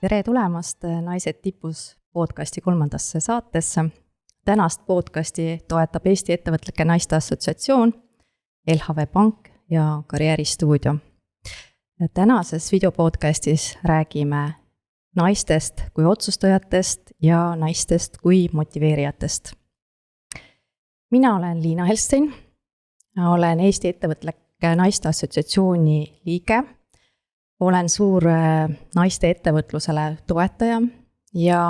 Tere tulemast Naised tipus podcasti 3. saatesse. Tänast podcasti toetab Eesti Ettevõtlike Naiste Assotsiatsioon, LHV Pank ja Karjääristuudio. Tänases videopodcastis räägime naistest kui otsustajatest ja naistest kui motiveerijatest. Mina olen Liina Helstein, olen Eesti Ettevõtlike Naiste Assotsiatsiooni liige. Olen suur naiste ettevõtlusele toetaja ja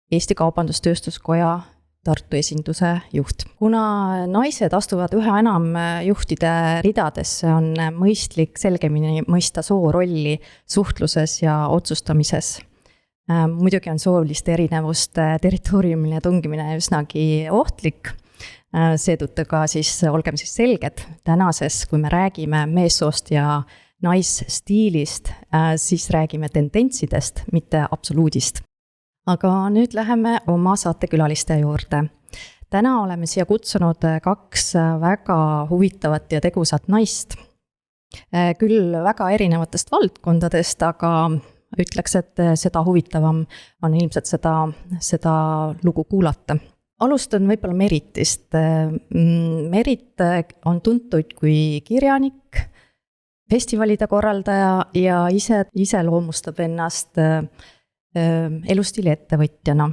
Eesti Kaubandus-Tööstuskoja Tartu esinduse juht. Kuna naised astuvad üha enam juhtide ridadesse, on mõistlik selgemini mõista soo rolli suhtluses ja otsustamises. Muidugi on sooliste erinevuste territooriumiline tungimine üsnagi ohtlik. Seetõttu ka olgem selged, tänases, kui me räägime meessoost ja naisstiilist, siis räägime tendentsidest, mitte absoluudist. Aga nüüd läheme oma saatekülaliste juurde. Täna oleme siia kutsunud 2 väga huvitavat ja tegusat naist. Küll väga erinevatest valdkondadest, aga ütleks, et seda huvitavam on ilmselt seda lugu kuulata. Alustan võib-olla Meritist. Merit on tuntud kui kirjanik, festivalide korraldaja ja ise loomustab ennast elustiili ettevõtjana.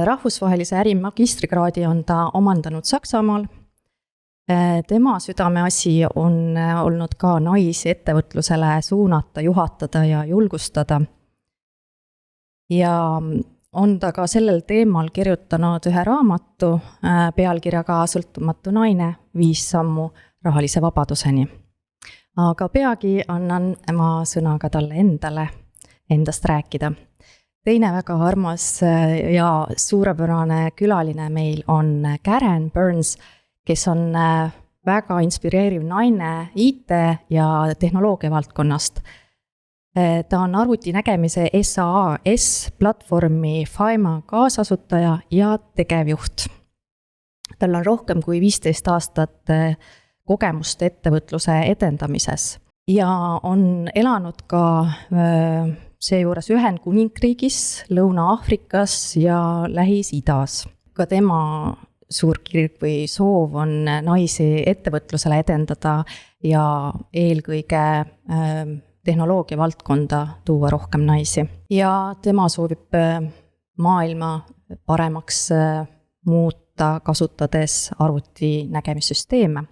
Rahvusvahelise äri magistrikraadi on ta omandanud Saksamaal. Tema südameasi on olnud ka naisi ettevõtlusele suunata, juhatada ja julgustada. Ja on ta ka sellel teemal kirjutanud ühe raamatu pealkirjaga Sõltumatu naine, 5 sammu rahalise vabaduseni. Aga peagi annan ma sõna ka talle endast rääkida. Teine väga armas ja suurepärane külaline meil on Karen Burns, kes on väga inspireeriv naine IT ja tehnoloogia valdkonnast. Ta on arvutinägemise SAS platvormi FIMA kaasasutaja ja tegevjuht. Tal on rohkem kui 15 aastat kogemust ettevõtluse edendamises ja on elanud ka seejuures Ühendkuningriigis, Lõuna-Aafrikas ja Lähis-Idas. Ka tema suur kirg või soov on naisi ettevõtlusele edendada ja eelkõige tehnoloogia valdkonda tuua rohkem naisi. Ja tema soovib maailma paremaks muuta, kasutades arvutinägemissüsteeme.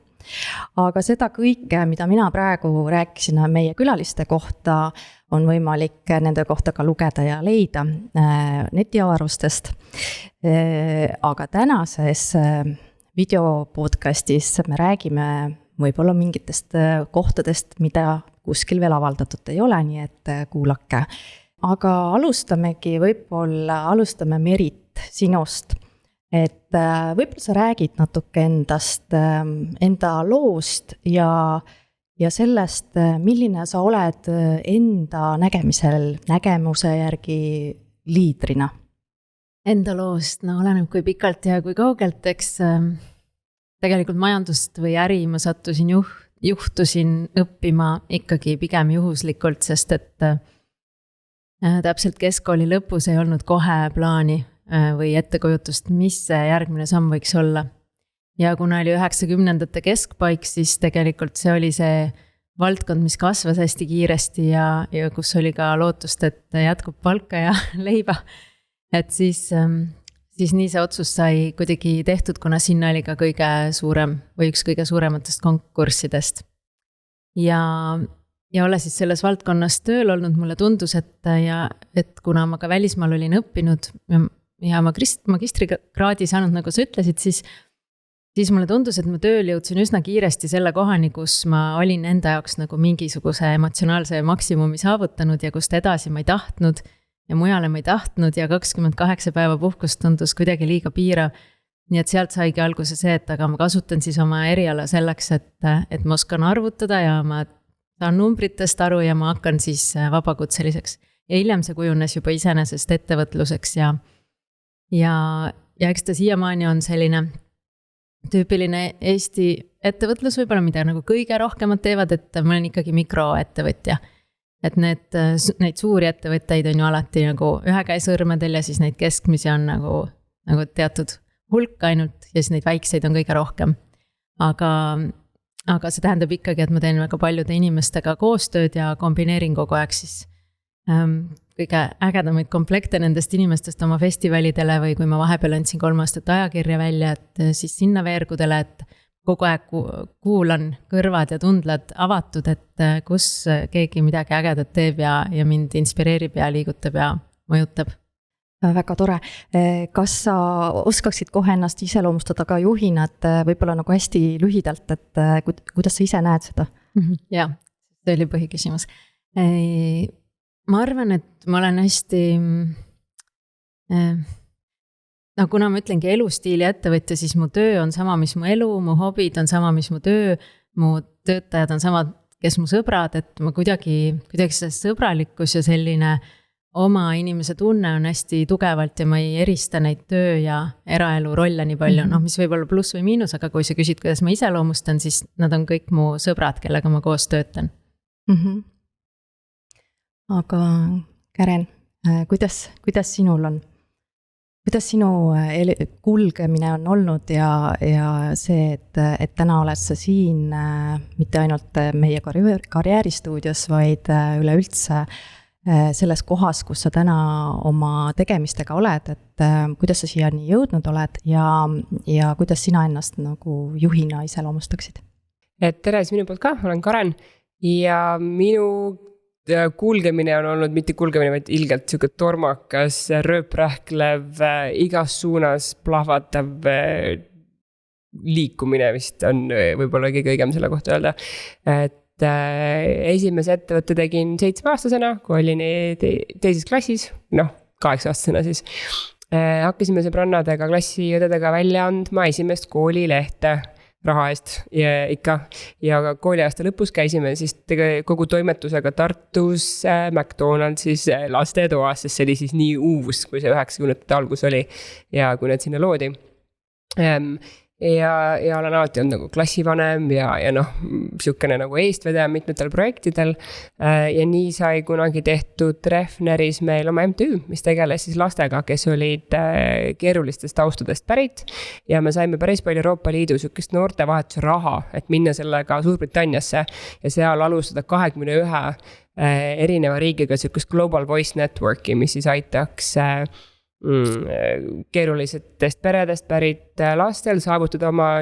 Aga seda kõike, mida mina praegu rääkisin meie külaliste kohta, on võimalik nende kohta ka lugeda ja leida netiavarustest. Aga tänases videopodcastis me räägime võib-olla mingitest kohtadest, mida kuskil veel avaldatud ei ole, nii et kuulake. Aga alustame Merit sinust. Et võib-olla sa räägid natuke endast, enda loost ja sellest, milline sa oled enda nägemuse järgi liidrina? Enda loost, oleneb kui pikalt ja kui kaugelt, eks tegelikult majandust või äri ma juhtusin õppima ikkagi pigem juhuslikult, sest et täpselt keskkooli lõpus ei olnud kohe plaani või ettekujutust, mis see järgmine samm võiks olla. Ja kuna oli 90ndate keskpaik, siis tegelikult see oli see valdkond, mis kasvas hästi kiiresti ja kus oli ka lootust, et jätkub palka ja leiba. Et siis nii see otsus sai kuidagi tehtud, kuna sinna oli ka kõige suurem või üks kõige suurematest konkurssidest. Ja olla siis selles valdkonnas tööl olnud, mulle tundus, et kuna ma ka välismaal olin õppinud ja magistrikraadi saanud, nagu sa ütlesid, siis mulle tundus, et ma tööl jõudsin üsna kiiresti selle kohani, kus ma olin enda jaoks nagu mingisuguse emotsionaalse maksimumi saavutanud ja kust edasi ma ei tahtnud ja mujale ma ei tahtnud ja 28 päeva puhkust tundus kuidagi liiga piirav. Nii et sealt saigi alguse see, et aga ma kasutan siis oma eriala selleks, et ma oskan arvutada ja ma saan numbritest aru ja ma hakkan siis vabakutseliseks. Ja hiljem see kujunes juba iseenesest ettevõtluseks ja eks ta siiamaani on selline tüüpiline Eesti ettevõtlus võib-olla, mida nagu kõige rohkemad teevad, et ma olen ikkagi mikroettevõtja. et neid suuri ettevõtteid on ju alati nagu ühe käe sõrmedel ja siis neid keskmisi on nagu teatud hulk ainult ja siis neid väikseid on kõige rohkem. Aga see tähendab ikkagi, et ma teen väga paljude inimestega koostööd ja kombineerin kogu aeg siis kõige ägedamaid komplekte nendest inimestest oma festivalidele või kui ma vahepeal andsin 3 aastat ajakirja välja, et siis sinna veergudele, et kogu aeg kuulan kõrvad ja tundlad avatud, et kus keegi midagi ägedat teeb ja mind inspireerib ja liigutab ja mõjutab. Väga tore. Kas sa oskaksid kohe ennast iseloomustada ka juhina, et võib-olla nagu hästi lühidalt, et kuidas sa ise näed seda? Jaa, see oli põhiküsimus. Ma arvan, et ma olen hästi, kuna ma ütlengi elustiili ettevõtja, siis mu töö on sama, mis mu elu, mu hobid on sama, mis mu töö, mu töötajad on samad, kes mu sõbrad, et ma kuidagi see sõbralikkus ja selline oma inimese tunne on hästi tugevalt ja ma ei erista neid töö ja eraelu rolle nii palju, mis võib olla pluss või miinus, aga kui sa küsid, kuidas ma iseloomustan, siis nad on kõik mu sõbrad, kellega ma koos töötan. Aga Kären, kuidas sinul on? Kuidas sinu kulgemine on olnud ja see, et täna oled sa siin mitte ainult meie karjääristuudios, vaid üleüldse selles kohas, kus sa täna oma tegemistega oled, et kuidas sa siiani jõudnud oled ja kuidas sina ennast nagu juhina iseloomustaksid? Tere, minu poolt ka, olen Karen ja minu kulgemine on olnud mitte kulgemine, vaid ilgelt selline tormakas, rööprähklev, igas suunas plahvatav liikumine vist on võib-olla kõige õigem selle kohta öelda. Et esimese ettevõtte tegin 7-aastasena, kui olin teises klassis, 8-aastasena siis. Hakkasime sõbrannadega, klassiõdedega välja andma esimest koolilehte raha eest ja ikka. Ja kooliaasta lõpus käisime siis kogu toimetusega Tartus, McDonaldsis, lastetoas, sest see oli siis nii uus, kui see 90-ndate algus oli ja kui need sinna loodi. Ja olen alati olnud nagu klassivanem ja siukene nagu eestvedaja mitmetel projektidel. Ja nii sai kunagi tehtud Refneris meil oma MTÜ, mis tegeles siis lastega, kes olid keerulistest taustadest pärit. Ja me saime päris palju Euroopa Liidu siukest noortevahetuse raha, et minna sellega Suurbritanniasse ja seal alustada 21 erineva riigiga siukest Global Voice Networki, mis siis aitaks keerulisetest peredest pärit lastel saavutada oma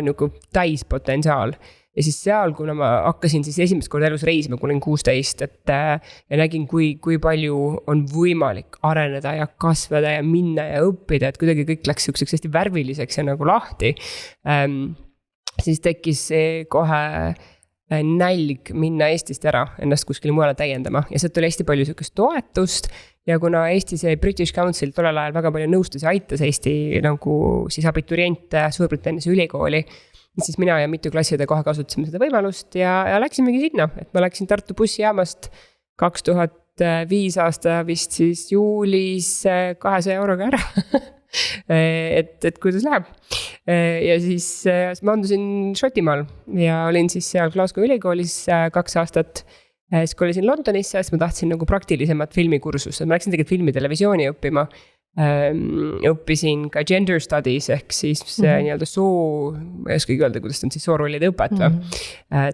täispotentsiaal. Ja siis seal, kuna ma hakkasin siis esimest korda elus reisima, kui olin 16, ja nägin, kui palju on võimalik areneda ja kasvada ja minna ja õppida, et kuidagi kõik läks siukseks hästi värviliseks ja nagu lahti. Siis tekkis kohe nälg minna Eestist ära, ennast kuskile mujale täiendama ja sealt oli hästi palju siukest toetust ja kuna Eestis British Council tollel ajal väga palju nõustas ja aitas Eesti nagu siis abituriente Suurbritannias ülikooli, siis mina ja mitu klasside kohe kasutasime seda võimalust ja läksimegi sinna, et ma läksin Tartu bussijaamast 2005 aasta vist siis juulis 200 euroga ära. et kuidas läheb. Ja siis ma andusin Šotimaal ja olin siis seal Glasgow ülikoolis 2 aastat. Siis kui olisin Londonisse, siis ma tahtsin nagu praktilisemat filmikursust. Ma läksin tegelikult filmi televisiooni õppima. Õppisin ka gender studies ehk siis nii-öelda soo, ma ei oskagi öelda, kuidas on siis soorollide õpet.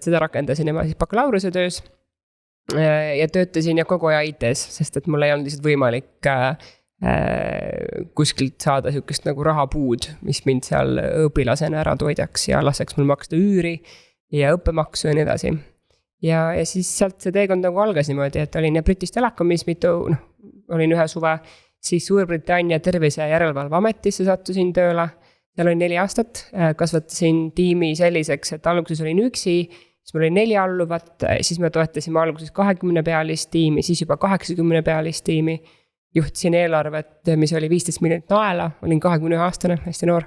Seda rakendasin ema siis bakalaureuse töös ja töötasin ja kogu aja IT-s, sest et mul ei olnud lihtsalt võimalik kuskilt saada siukest nagu rahapuud, mis mind seal õpilasena ära toidaks ja laseks mul maksta üüri ja õppemaksu ja nii edasi. Ja siis sealt see teekond nagu algas niimoodi, et olin British Telecomis olin ühe suve, siis Suurbritannia tervise ja järelevalve ametisse sattusin tööle. Seal olin 4 aastat, kasvatasin tiimi selliseks, et alguses olin üksi, siis mul oli 4 alluvat, siis me toetasime alguses 20 pealist tiimi, siis juba 80 pealist tiimi. Juhtisin eelarvet, mis oli 15 miljonit naela, olin 21 aastane, hästi noor.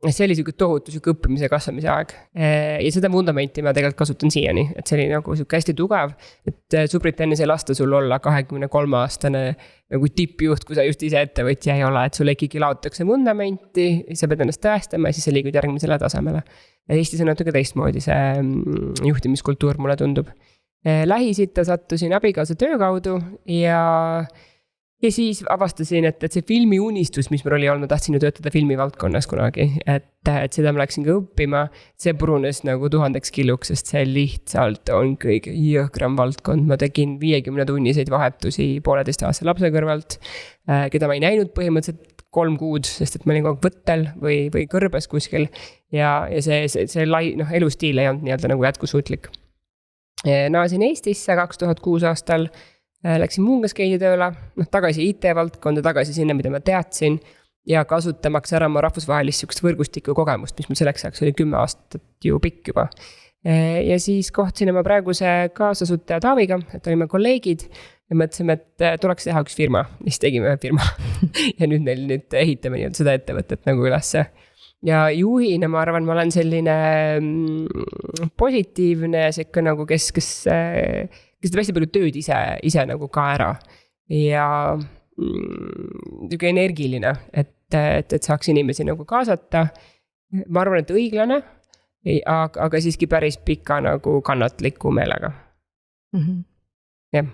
See oli siuke tohutu siuke õppimise ja kasvamise aeg. Ja seda vundamenti ma tegelikult kasutan siiani, et see oli nagu siuke hästi tugev, et Suurbritannias ei lasta sul olla 23 aastane nagu tippjuht, kui sa just ise ettevõtja ei ole, et sulle ikkagi laotakse vundamenti, sa pead ennast tõestama ja siis sa liigud järgmisele tasemele. Ja Eestis on natuke teistmoodi see juhtimiskultuur mulle tundub. Lähis-Itta sattusin abikaasa töö kaudu ja siis avastasin, et see filmiunistus, mis mul oli olnud, tahtsin ju töötada filmivaldkonnas kunagi, et seda ma läksin ka õppima. See purunes nagu 1000 killuks, sest see lihtsalt on kõige jõhkram valdkond. Ma tegin 50-tunniseid vahetusi 1,5-aastase lapse kõrvalt, keda ma ei näinud põhimõtteliselt 3 kuud, sest et ma olin kogu aeg võttel või kõrbes kuskil. Ja see elustiil ei olnud nii-öelda nagu jätkusuutlik. Naasin Eestisse 2006 aastal. Läksin Muungaskeidi tööle, tagasi IT-valdkonda, tagasi sinna, mida ma teadsin ja kasutamaks ära ma rahvusvahelist sükst võrgustiku kogemust, mis mul selleks ajaks oli 10 aastat ju pikk juba. Ja siis kohtasin oma praeguse kaasasutaja Taaviga, et olime kolleegid ja mõtlesime, et tuleks teha üks firma, mis tegime firma ja nüüd ehitame seda ettevõtet nagu ülesse. Ja juhina ma arvan, ma olen selline positiivne, sekka nagu kes teeb hästi palju tööd ise nagu ka ära ja energiline, et saaks inimesi nagu kaasata. Ma arvan, et õiglane, aga siiski päris pika nagu kannatliku meelega. Jah.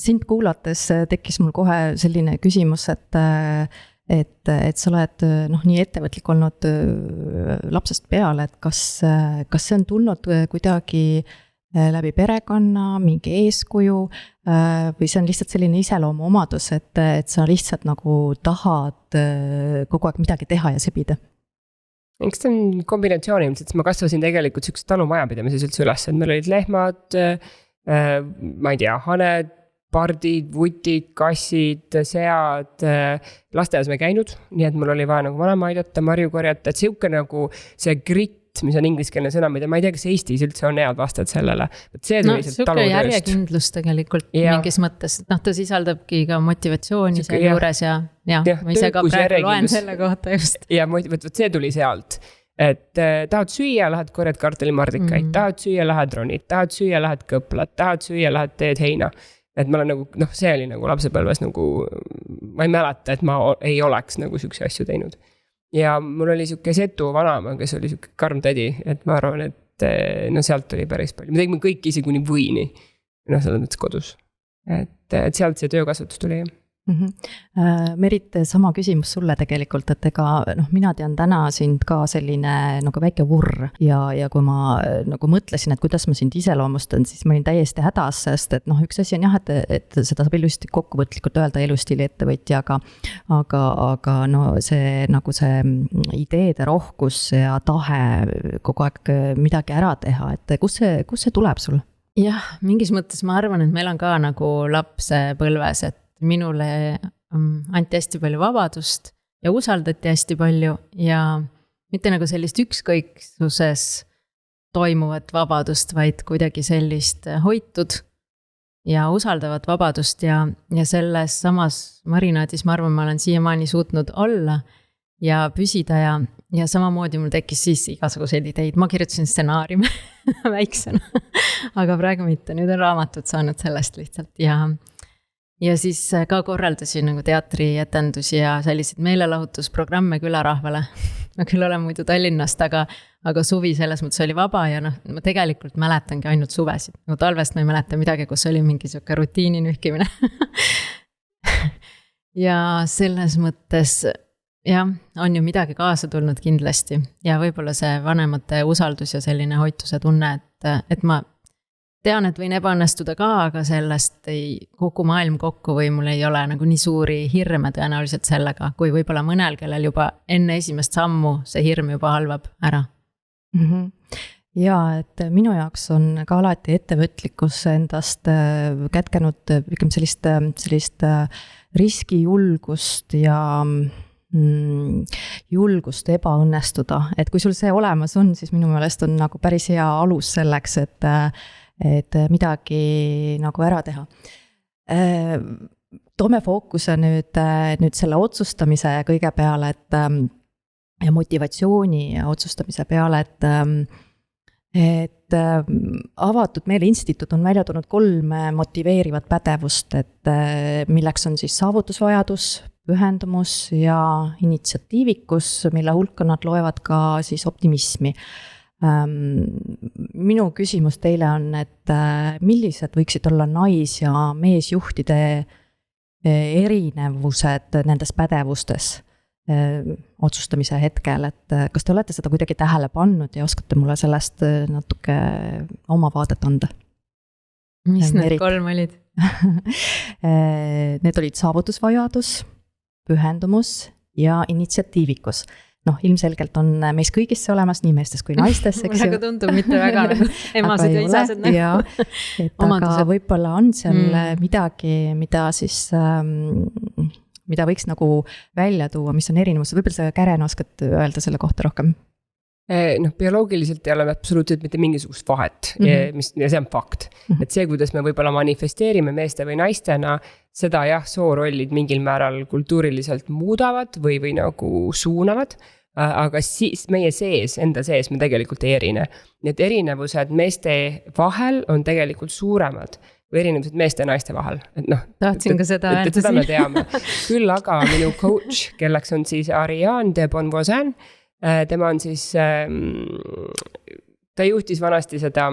Sind kuulates tekkis mul kohe selline küsimus, et sa oled nii ettevõtlik olnud lapsest peale, et kas see on tulnud kuidagi läbi perekonna, mingi eeskuju või see on lihtsalt selline iseloomu omadus, et sa lihtsalt nagu tahad kogu aeg midagi teha ja sebida? Eks see on kombinatsioon ilmselt, sest ma kasvasin tegelikult sellised talumajapidamises üldse üles, et meil olid lehmad, ma ei tea, haned, pardid, vutid, kassid, sead, lasteaias me käinud, nii et mul oli vaja nagu vanema aidata, marju korjata, et siuke nagu see grit, mis on ingliskeelne sõna, mida ma ei tea, kas Eestis üldse on head vastad sellele. Suke järjekindlus tegelikult mingis mõttes, ta sisaldabki ka motivatsiooni seal juures ja ma ise ka praegu loen selle kohta just. Ja see tuli sealt, et tahad süüa, lähed korjad kartulimardikaid, tahad süüa, lähed ronid, tahad süüa, lähed kõplad, tahad süüa, lähed teed heina. Et ma olen nagu, see oli nagu lapsepõlves nagu, ma ei mäleta, et ma ei oleks nagu sükse asju teinud. Ja mul oli siuke setu vanama, kes oli siuke karm tädi, et ma arvan, et sealt oli päris palju. Me tegime kõik isi kuni võini, selles mõttes kodus. Et sealt see töökasvatus tuli. Merit, sama küsimus sulle tegelikult, et ega mina tean täna sind ka selline nagu väike vurr ja kui ma nagu mõtlesin, et kuidas ma sind iseloomustan, siis ma olin täiesti hädas, sest et üks asi on jah, et seda saab ilusti kokkuvõtlikult öelda elustiili ettevõtja, aga see nagu see ideede rohkus ja tahe kogu aeg midagi ära teha, et kus see tuleb sul? Jah, mingis mõttes ma arvan, et meil on ka nagu lapsepõlves, et minule anti hästi palju vabadust ja usaldati hästi palju ja mitte nagu sellist ükskõiksuses toimuvat vabadust, vaid kuidagi sellist hoitud ja usaldavat vabadust ja selles samas marinaadis ma arvan, ma olen siiamaani suutnud olla ja püsida ja samamoodi mul tekkis siis igasuguseid ideid, ma kirjutasin stsenaariume väiksena, aga praegu mitte, nüüd on raamatud saanud sellest lihtsalt ja siis ka korraldasin nagu teatrietendusi ja selliseid meelelahutusprogramme külarahvale. Ma küll olen muidu Tallinnast, aga suvi selles mõttes oli vaba ja ma tegelikult mäletangi ainult suvesid. Nagu talvest ma ei mäleta midagi, kus oli mingi siuke rutiini nühkimine. Ja selles mõttes on ju midagi kaasa tulnud kindlasti ja võib-olla see vanemate usaldus ja selline hoituse tunne, et ma tean, et võin ebaõnnestuda ka, aga sellest ei kogu maailm kokku või mul ei ole nagu nii suuri hirme tõenäoliselt sellega, kui võib-olla mõnel, kellel juba enne esimest sammu see hirm juba halvab ära. Ja, et minu jaoks on ka alati ettevõtlikkus endast kätkenud sellist riskijulgust ja julgust ebaõnnestuda, et kui sul see olemas on, siis minu meelest on nagu päris hea alus selleks, et midagi nagu ära teha. Toome fookuse nüüd selle otsustamise kõige peale, ja motivatsiooni otsustamise peale, et Avatud Meele Instituut on välja tulnud 3 motiveerivat pädevust, et milleks on siis saavutusvajadus, pühendumus ja initsiatiivikus, mille hulka nad loevad ka siis optimismi. Minu küsimus teile on, et millised võiksid olla nais- ja meesjuhtide erinevused nendes pädevustes otsustamise hetkel, et kas te olete seda kuidagi tähele pannud ja oskate mulle sellest natuke oma vaadet anda? Mis need 3 olid? Need olid saavutusvajadus, pühendumus ja initsiatiivikus. Ilmselgelt on meis kõigis see olemas, nii meestes kui naistes, eks ju. Mulle tundub mitte väga emased ja isased nägu. Aga võib-olla on seal midagi, mida siis, mida võiks nagu välja tuua, mis on erinevus. Võib-olla sa, Karen, oskad öelda selle kohta rohkem? Bioloogiliselt ei ole absoluutselt mitte mingisugust vahet, ja see on fakt. Et see, kuidas me võib-olla manifesteerime meeste või naistena, seda jah, soorollid mingil määral kultuuriliselt muudavad või nagu suunavad, aga siis meie sees, enda sees me tegelikult ei erine. Need erinevused meeste vahel on tegelikult suuremad või erinevused meeste ja naiste vahel. Tahtsin ka seda öelda. Seda me teame. Küll aga minu coach, kelleks on siis Ariane de Bonvoisin, tema on siis, ta juhtis vanasti seda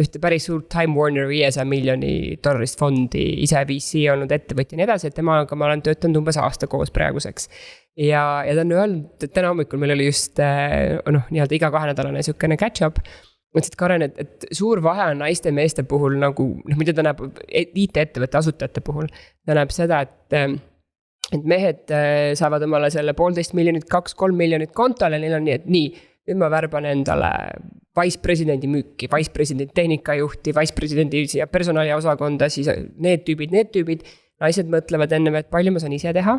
ühte päris suurt Time Warner $500 million fondi, ise VC olnud ettevõtja ja nii edasi, et temaga ma olen töötanud umbes aasta koos praeguseks. Ja ta on öelnud, et täna hommikul meil oli just nii-öelda iga 2-nädalane sükene catch-up. Mõtlesid Karen, et suur vahe on naiste ja meeste puhul nagu, mida ta näeb IT-ettevõtte asutajate puhul, ta näeb seda, et mehed saavad omale selle 1,5 miljonit, 2-3 miljonit kontole, neil on nii, et nii, nüüd ma värban endale vice-presidendi müüki, vice-presidendi tehnikajuhti, vice-presidendi ja personaliosakonda, siis need tüübid, naised mõtlevad enne, et palju ma saan ise teha,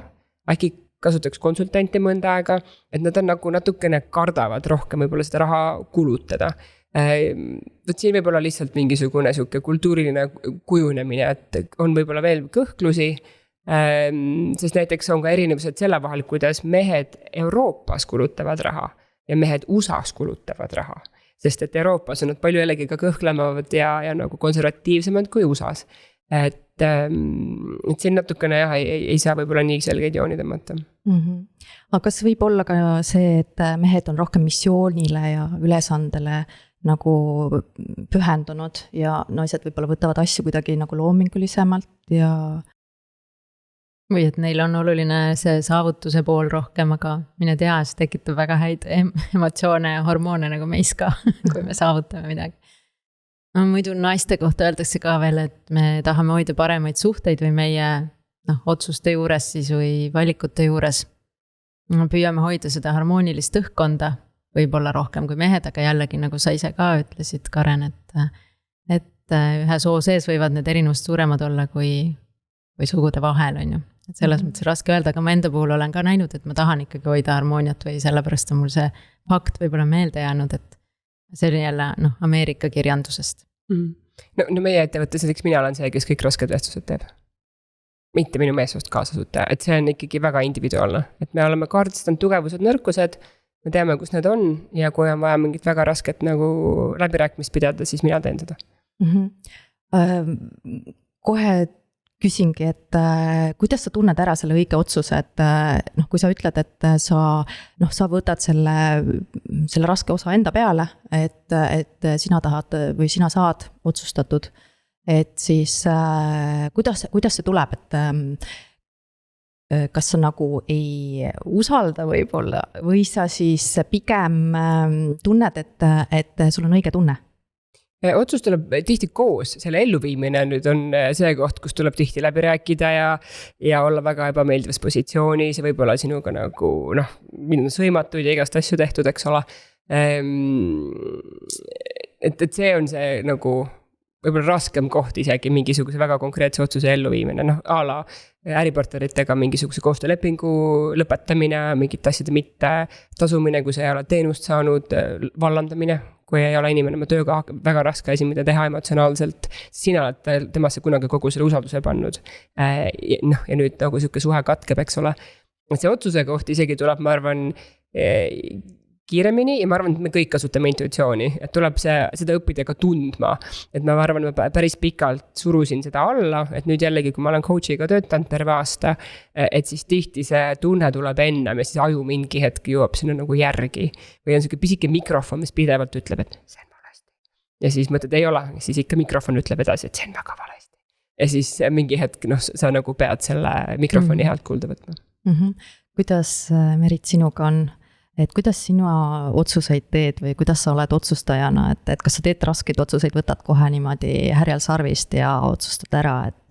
äkki kasutaks konsultanti mõnda aega, et nad on nagu natukene kardavad rohkem võib-olla seda raha kulutada. Võt siin võib olla lihtsalt mingisugune siuke kultuuriline kujunemine, et on võib-olla veel kõhklusi, sest näiteks on ka erinevused selle vahel, kuidas mehed Euroopas kulutavad raha ja mehed USAs kulutavad raha. Sest et Euroopas on nad palju jällegi ka kõhklemavad ja nagu konservatiivsemad kui USAs. Et siin natukene jah, ei saa võib-olla nii selgeid jooni tõmmata. Aga kas võib olla ka see, et mehed on rohkem missioonile ja ülesandele nagu pühendunud ja naised võib-olla võtavad asju kuidagi nagu loomingulisemalt ja või et neil on oluline see saavutuse pool rohkem, aga mine tea, see tekitab väga häid emotsioone ja hormoone nagu meis ka, kui me saavutame midagi. Muidu naiste kohta öeldakse ka veel, et me tahame hoida paremaid suhteid või meie otsuste juures siis või valikute juures. Püüame hoida seda harmoonilist õhkkonda, võib-olla rohkem kui mehed, aga jällegi nagu sa ise ka ütlesid, Karen, et ühe soo sees võivad need erinevused suuremad olla kui sugude vahel, on ju. Et selles mõttes raske öelda, aga ma enda puhul olen ka näinud, et ma tahan ikkagi hoida harmooniat või sellepärast on mul see fakt võib-olla meelde jäänud, et see oli jälle Ameerika kirjandusest. No meie ettevõttes, näiteks mina olen see, kes kõik rasked vestused teeb. Mitte minu meessoost kaasasutaja, et see on ikkagi väga individuaalne, et me oleme kaardistanud tugevused, nõrkused, me teame, kus need on ja kui on vaja mingit väga rasket nagu läbirääkimist pidada, siis mina teen seda. Kohe küsingi, et kuidas sa tunned ära selle õige otsuse, et kui sa ütled, et sa võtad selle raske osa enda peale, et sina tahad või sina saad otsustatud, et siis kuidas see tuleb, et kas sa nagu ei usalda võib-olla või sa siis pigem tunned, et sul on õige tunne? Otsus tuleb tihti koos, selle elluviimine nüüd on see koht, kus tuleb tihti läbi rääkida ja olla väga ebameeldivas positsioonis ja võib-olla sinuga nagu minna sõimatuid ja igast asju tehtud, eks ole. Et see on see nagu võib-olla raskem koht isegi mingisuguse väga konkreetse otsuse elluviimine, a la äripartneritega mingisuguse koostöölepingu lõpetamine, mingite asjade mitte tasumine, kui sa ei ole teenust saanud, vallandamine, kui ei ole inimene oma tööga väga raske asi, mida teha emotsionaalselt, sina oled temasse kunagi kogu selle usalduse pannud. Ja nüüd nagu siuke suhe katkeb, eks ole. See otsuse koht isegi tuleb, ma arvan, kiiremini ja ma arvan, et me kõik kasutame intuitsiooni, et tuleb seda õppida ka tundma. Et ma arvan, et ma päris pikalt surusin seda alla, et nüüd jällegi, kui ma olen coach'iga töötanud terve aasta, et siis tihti see tunne tuleb ennem ja siis aju mingi hetk jõuab sinna nagu järgi. Või on selline pisike mikrofon, mis pidevalt ütleb, et see on valesti. Ja siis mõtled, ei ole, siis ikka mikrofon ütleb edasi, et see on väga valesti. Ja siis mingi hetk, sa nagu pead selle mikrofoni häält kuulda võtma. Kuidas, Merit, sinuga on? Et kuidas sina otsuseid teed või kuidas sa oled otsustajana, et kas sa teed raskeid otsuseid, võtad kohe niimoodi härjal sarvist ja otsustad ära, et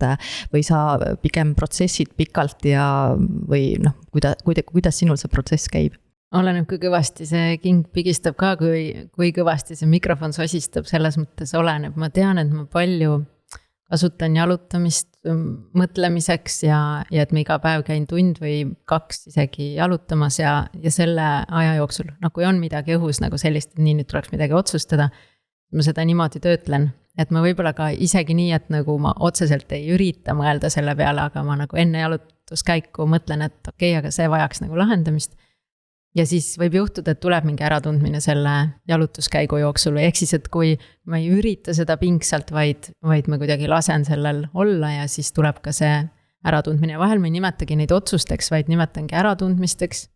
või sa pigem protsessid pikalt ja või kuidas sinul see protsess käib? Oleneb, kui kõvasti see king pigistab ka, kui kõvasti see mikrofon sosistab, selles mõttes oleneb. Ma tean, et ma palju kasutan jalutamist mõtlemiseks ja et ma iga päev käin tund või 2 isegi jalutamas ja selle aja jooksul, kui on midagi õhus nagu sellist, et nii nüüd tuleks midagi otsustada, ma seda niimoodi töötlen, et ma võib-olla ka isegi nii, et nagu ma otseselt ei ürita mõelda selle peale, aga ma nagu enne jalutuskäiku mõtlen, et okei, aga see vajaks nagu lahendamist. Ja siis võib juhtuda, et tuleb mingi äratundmine selle jalutuskäigu jooksul, ehk siis, et kui ma ei ürita seda pingsalt, vaid ma kuidagi lasen sellel olla ja siis tuleb ka see äratundmine. Vahel ma ei nimetagi neid otsusteks, vaid nimetangi äratundmisteks,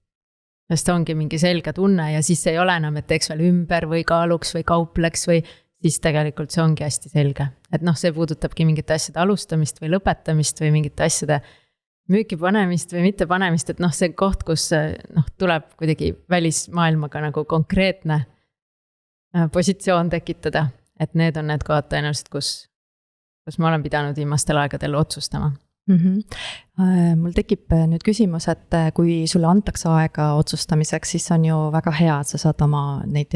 sest ongi mingi selge tunne ja siis ei ole enam, et teeks veel ümber või kaaluks või kaupleks või siis tegelikult see ongi hästi selge. Et see puudutabki mingite asjade alustamist või lõpetamist või mingite asjade müüki panemist või mitte panemist, et see koht, kus tuleb kuidagi välismaailmaga nagu konkreetne positsioon tekitada, et need on need kohad tõenäoliselt, kus ma olen pidanud viimastel aegadel otsustama. Mul tekib nüüd küsimus, et kui sulle antakse aega otsustamiseks, siis on ju väga hea, et sa saad oma neid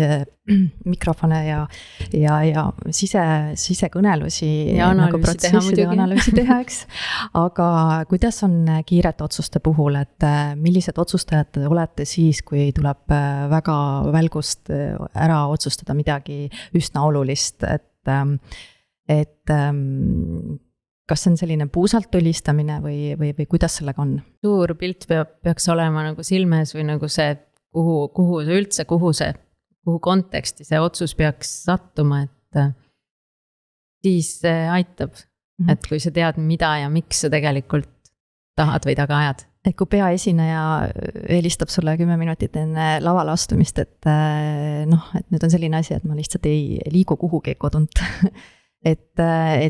mikrofone ja sisekõnelusi ja analüüsi teha, eks. Aga kuidas on kiirete otsuste puhul, et millised otsustajad olete siis, kui tuleb väga välgust ära otsustada midagi üsna olulist, et kas see on selline puusalt tulistamine või kuidas sellega on? Suur pilt peaks olema nagu silmes või nagu see, kuhu konteksti see otsus peaks sattuma, et siis see aitab, et kui sa tead, mida ja miks sa tegelikult tahad või taga ajad. Et kui peaesineja helistab sulle 10 minutit enne lavale astumist, et nüüd on selline asi, et ma lihtsalt ei liigu kuhugi kodunt. Et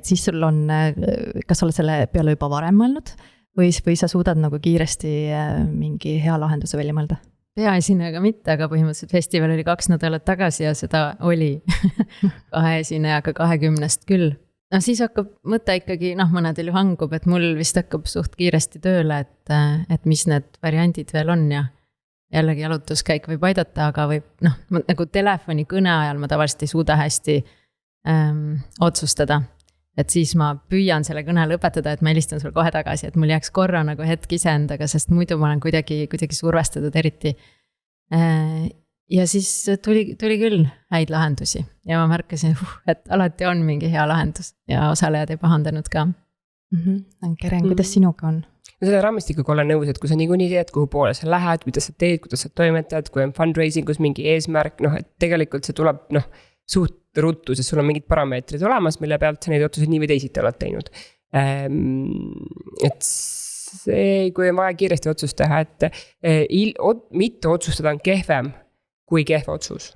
siis sul on, kas sa oled selle peale juba varem mõelnud või sa suudad nagu kiiresti mingi hea lahenduse välja mõelda? Peaesinejaga mitte, aga põhimõtteliselt festival oli 2 nädalat tagasi ja seda oli 2 esinejaga 20 küll. Siis hakkab mõte ikkagi, mõnedel ju hangub, et mul vist hakkab suht kiiresti tööle, et mis need variandid veel on ja jällegi jalutuskäik võib aidata, aga võib, nagu telefoni kõne ajal ma tavaliselt ei suuda hästi otsustada, et siis ma püüan selle kõne lõpetada, et ma helistan sulle kohe tagasi, et mul jääks korra nagu hetk iseendaga, sest muidu ma olen kuidagi survestatud eriti. Ja siis tuli küll häid lahendusi ja ma märkasin, et alati on mingi hea lahendus ja osalejad ei pahandanud ka. Keren, kuidas sinuga on? Selle raamistikuga olen nõus, et kui sa niikuinii teed, kuhu poole sa lähed, kuidas sa teed, kuidas sa toimetad, kui on fundraisingus mingi eesmärk, et tegelikult see tuleb suht ruttu, sest sul on mingid parameetrid olemas, mille pealt sa neid otsuseid nii või teisiti oled teinud. Et see, kui on vaja kiiresti otsust teha, et mitte otsustada on kehvem kui kehv otsus.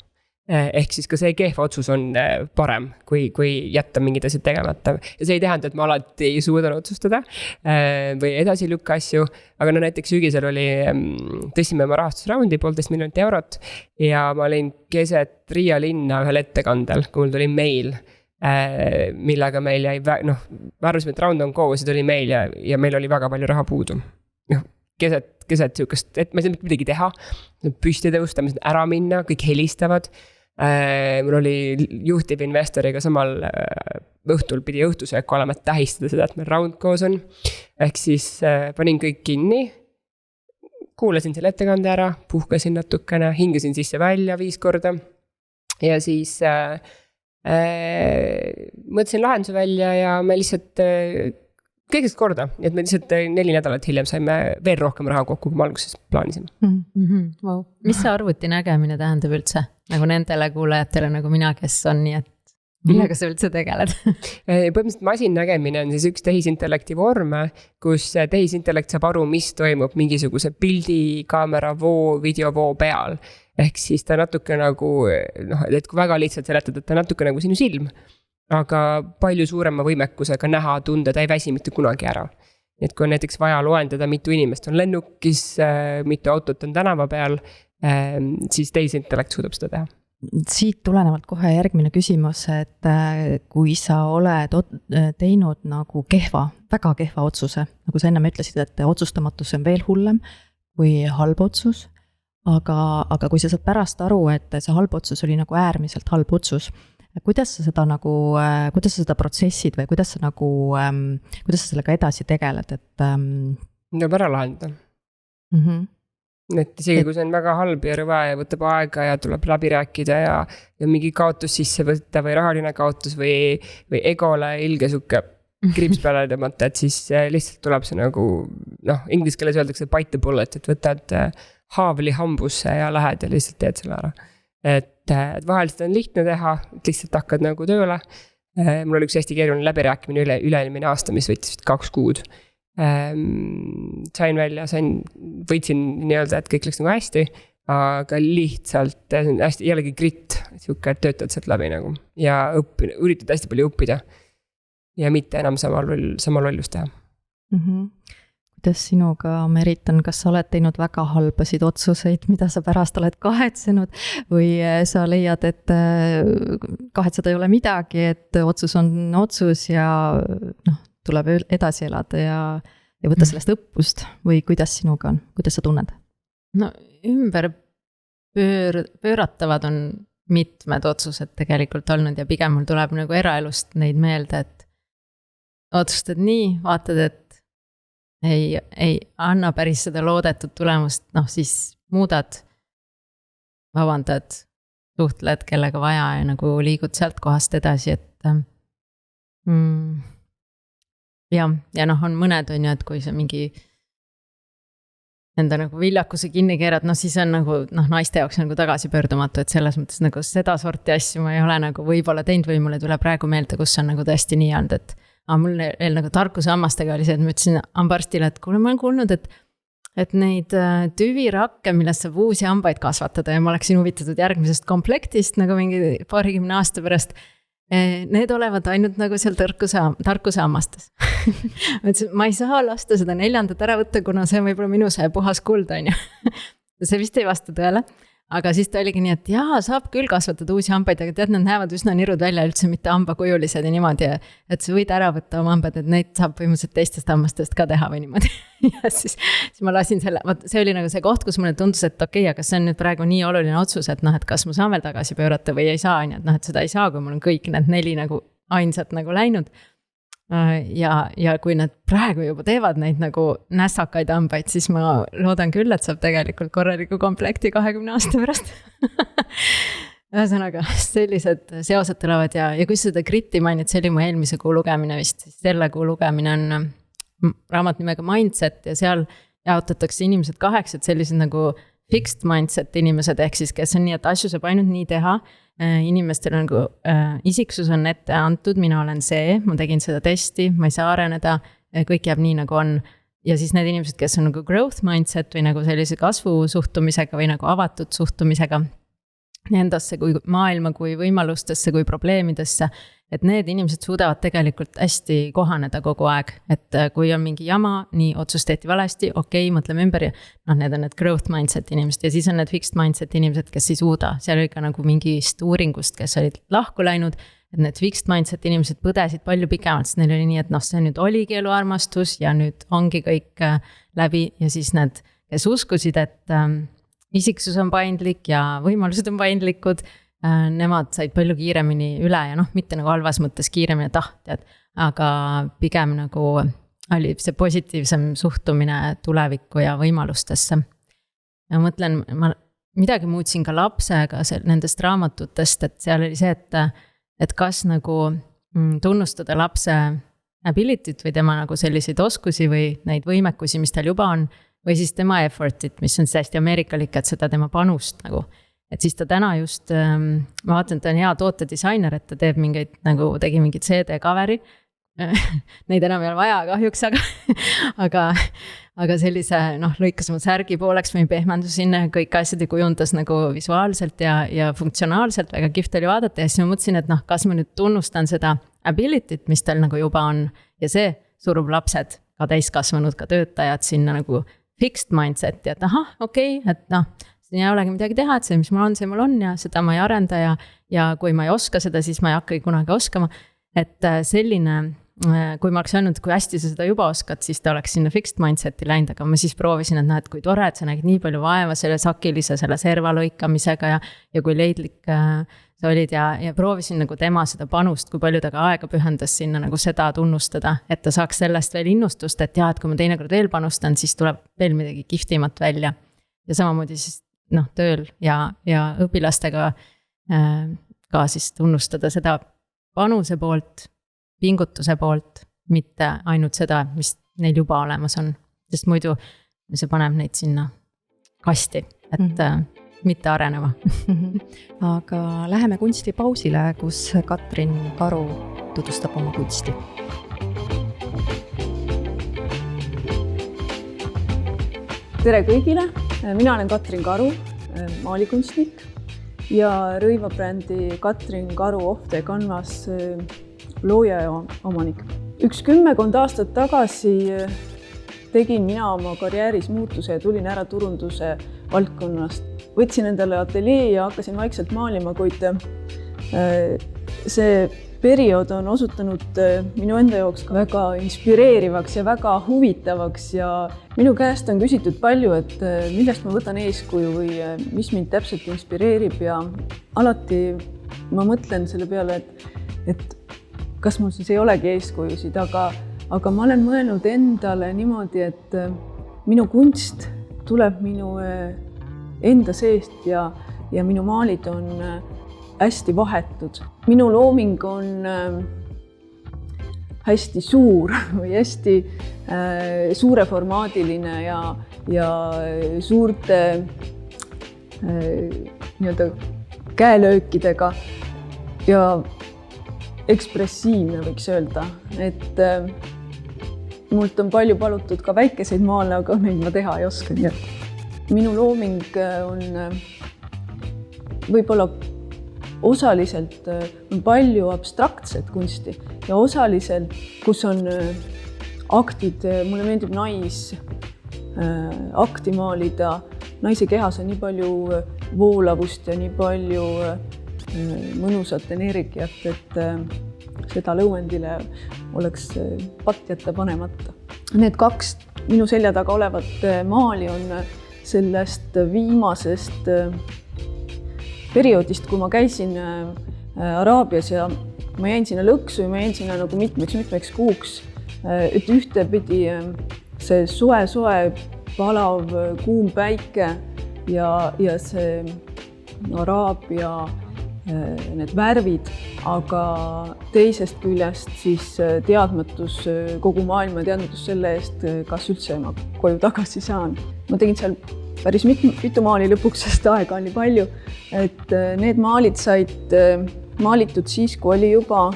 Ehk siis ka see kehv otsus on parem, kui jätta mingid asjad tegemata. Ja see ei tähenda, et ma alati ei suuda otsustada või edasi lükka asju. Aga näiteks sügisel tõstsime oma rahastusraundi 1,5 miljonit eurot ja ma olin keset Riia linna ühel ettekandel, kui mul tuli meil, millega meil jäi, me arvasime, et round on koos ja tuli meil ja meil oli väga palju raha puudu. Keset sihukest, et ma ei saa mitte midagi teha, püsti tõusta, ma saan ära minna, kõik helistavad. Mul oli juhtivinvestoriga samal õhtul pidi õhtusööku olema, et tähistada seda, et meil round koos on. Ehk siis panin kõik kinni, kuulasin selle ettekande ära, puhkasin natukene, hingasin sisse välja 5 korda ja siis mõtlesin lahenduse välja ja me lihtsalt kõigest korda, et me lihtsalt 4 nädalat hiljem saime veel rohkem raha kokku, kui me alguses plaanisime. Wow. Mis see arvuti nägemine tähendab üldse? Nagu nendele kuulajatele nagu mina, kes on nii, et millega sa üldse tegeled? Põhimõtteliselt masinnägemine on siis üks tehisintellekti vorme, kus tehisintellekt saab aru, mis toimub mingisuguse pildi, kaamera, videovoo peal. Ehk siis ta natuke nagu, et kui väga lihtsalt seletada, et ta natuke nagu sinu silm, aga palju suurema võimekusega näha, tunda, ta ei väsi mitte kunagi ära. Et kui on näiteks vaja loendada, mitu inimest on lennukis, mitu autot on tänava peal, siis tehisintellekt suudab seda teha. Siit tulenevalt kohe järgmine küsimus, et kui sa oled teinud nagu väga kehva otsuse, nagu sa ennem ütlesid, et otsustamatus on veel hullem kui halb otsus, aga kui sa saad pärast aru, et see halb otsus oli nagu äärmiselt halb otsus, kuidas sa seda protsessid või kuidas sa sellega edasi tegeled, et tuleb ära lahendada. Et isegi kui see on väga halb ja rõve ja võtab aega ja tuleb läbi rääkida ja mingi kaotus sisse võtta või rahaline kaotus või egole ilge sukke kriips peale tõmmata, et siis lihtsalt tuleb see nagu, inglise keeles öeldakse bite the bullet, et võtad haavli hambusse ja lähed ja lihtsalt teed selle ära. Et vahel seda on lihtne teha, et lihtsalt hakkad nagu tööle. Mul oli üks hästi keeruline läbirääkimine üle-eelmine aasta, mis võttis 2 kuud. Sain välja, võitsin nii-öelda, et kõik läks nagu hästi, aga lihtsalt hästi jällegi grit, siuke, et töötad sealt läbi nagu ja üritad hästi palju õppida ja mitte enam sama lollust teha. Kuidas sinuga, Merit, kas sa oled teinud väga halbasid otsuseid, mida sa pärast oled kahetsenud või sa leiad, et kahetseda ei ole midagi, et otsus on otsus ja tuleb edasi elada ja võtta sellest õppust või kuidas sinuga on, kuidas sa tunned? Ümber pööratavad on mitmed otsused tegelikult olnud ja pigem mul tuleb nagu eraelust neid meelde, et otsustad nii, vaatad, et ei anna päris seda loodetud tulemust, siis muudad, vabandad, suhtled kellega vaja ja nagu liigud sealt kohast edasi, et ja on mõned on ju, et kui sa mingi enda nagu viljakuse kinni keerad, siis on nagu naiste jaoks nagu tagasipöördumatu, et selles mõttes nagu seda sorti asju ma ei ole nagu võib-olla teinud või mulle tuleb praegu meelde, kus on nagu tõesti nii olnud, et mul veel nagu tarkuse hammastega oli see, et ma ütlesin hambaarstile, et kuule, ma olen kuulnud, et neid tüvirakke, millest saab uusi hambaid kasvatada ja ma oleksin huvitatud järgmisest komplektist nagu mingi 20 aasta pärast. Need olevad ainult nagu seal tarkuse hammastes. Ma ei saa lasta seda 4. ära võtta, kuna see on võib-olla minu see puhas kuld, on ju. See vist ei vasta tõele. Aga siis ta oligi nii, et saab küll kasvatada uusi hambaid, aga tead, nad näevad üsna nirud välja üldse mitte hambakujulised ja niimoodi, et sa võid ära võtta oma hambad, et neid saab põhimõtteliselt teistest hammastest ka teha või niimoodi. Ja siis ma lasin selle, see oli nagu see koht, kus mulle tundus, et okei, aga see on nüüd praegu nii oluline otsus, et et kas ma saan veel tagasi pöörata või ei saa, et seda ei saa, kui mul on kõik need 4 nagu ainsad nagu läinud. Ja kui nad praegu juba teevad neid nagu nässakaid hambaid, siis ma loodan küll, et saab tegelikult korraliku komplekti 20 aasta pärast. Ühesõnaga, sellised seosed tulevad ja kui seda gritti mainid, see oli mu eelmise kuu lugemine vist, siis selle kuu lugemine on raamat nimega Mindset ja seal jaotatakse inimesed 8, et sellised nagu fixed mindset inimesed, ehk siis kes on nii, et asju saab ainult nii teha, inimestel on nagu isiksus on ette antud, mina olen see, ma tegin seda testi, ma ei saa areneda, kõik jääb nii nagu on. Ja siis need inimesed, kes on nagu growth mindset või nagu sellise kasvu suhtumisega või nagu avatud suhtumisega endasse kui maailma, kui võimalustesse, kui probleemidesse, et need inimesed suudavad tegelikult hästi kohaneda kogu aeg, et kui on mingi jama, nii otsustati valesti, okei, mõtleme ümber ja need on need growth mindset inimesed ja siis on need fixed mindset inimesed, kes ei suuda, seal oli ka nagu mingist uuringust, kes olid lahku läinud, et need fixed mindset inimesed põdesid palju pikemalt, sest neil oli nii, et see nüüd oligi eluarmastus ja nüüd ongi kõik läbi ja siis need, kes uskusid, et isiksus on paindlik ja võimalused on paindlikud, nemad said palju kiiremini üle ja mitte nagu halvas mõttes kiiremini tead, aga pigem nagu oli see positiivsem suhtumine tulevikku ja võimalustesse. Ja mõtlen, ma midagi muutsin ka lapsega nendest raamatutest, et seal oli see, et kas nagu tunnustada lapse ability't või tema nagu selliseid oskusi või neid võimekusi, mis tal juba on, või siis tema effort'it, mis on siis hästi ameerikalik, et seda tema panust nagu. Et siis ta täna just, ma vaatan, et ta on hea tootedisainer, et ta teeb mingeid, nagu tegi mingit CD cover'i. Neid enam ei ole vaja kahjuks, aga sellise, lõikas oma särgi pooleks või pehmendus sinna, kõik asjad kujundas nagu visuaalselt ja funktsionaalselt, väga kihvt oli vaadata ja siis ma mõtlesin, et kas ma nüüd tunnustan seda ability't, mis tal nagu juba on ja see surub lapsed, ka täiskasvanud, ka töötajad sinna nagu fixed mindset'i, et okei, et siin ei olegi midagi teha, et see, mis mul on ja seda ma ei arenda ja kui ma ei oska seda, siis ma ei hakka kunagi oskama, et selline kui ma oleks öelnud, kui hästi sa seda juba oskad, siis ta oleks sinna fixed mindset'i läinud, aga ma siis proovisin, et kui tore, et sa nägid nii palju vaeva selle sakilise, selle serva lõikamisega ja kui leidlik sa olid ja proovisin nagu tema seda panust, kui palju ta ka aega pühendas sinna nagu seda tunnustada, et ta saaks sellest veel innustust, et et kui ma teinekord veel panustan, siis tuleb veel midagi kihvtimat välja. Ja samamoodi siis tööl ja õpilastega ka siis tunnustada seda panuse poolt, pingutuse poolt, mitte ainult seda, mis neil juba olemas on. Sest muidu see paneb neid sinna kasti, et mitte arenema. Aga läheme kunstipausile, kus Katrin Karu tutvustab oma kunsti. Tere kõigile, mina olen Katrin Karu, maalikunstnik ja rõivabrändi Katrin Karu Off the Canvas looja ja omanik. 10 aastat tagasi tegin mina oma karjääris muutuse ja tulin ära turunduse valdkonnast. Võtsin endale ateljee ja hakkasin vaikselt maalima, kuid see periood on osutunud minu enda jaoks ka väga inspireerivaks ja väga huvitavaks ja minu käest on küsitud palju, et millest ma võtan eeskuju või mis mind täpselt inspireerib ja alati ma mõtlen selle peale, et kas mul siis ei olegi eeskujusid, aga ma olen mõelnud endale niimoodi, et minu kunst tuleb minu enda seest ja minu maalid on hästi vahetud. Minu looming on hästi suur või hästi suureformaadiline ja suurte nii-öelda käelöökidega ja ekspressiivne võiks öelda, et mult on palju palutud ka väikeseid maale, aga neid ma teha ei oska. Minu looming on võib-olla osaliselt palju abstraktset kunsti ja osaliselt, kus on aktid, mulle meeldib akti maalida, naise kehas on nii palju voolavust ja nii palju mõnusat energiat, et seda lõuendile oleks patt jätta panemata. Need 2 minu selja taga olevat maali on sellest viimasest perioodist, kui ma käisin Araabias ja ma jäin sinna lõksu ja ma jäin sinna nagu mitmeks kuuks, et ühtepidi see soe, palav, kuum päike ja see Araabia need värvid, aga teisest küljest siis teadmatus, kogu maailma teadmatus selle eest, kas üldse ma koju tagasi saan. Ma tegin seal päris mitu maali lõpuks, sest aega oli palju, et need maalid said maalitud siis, kui oli juba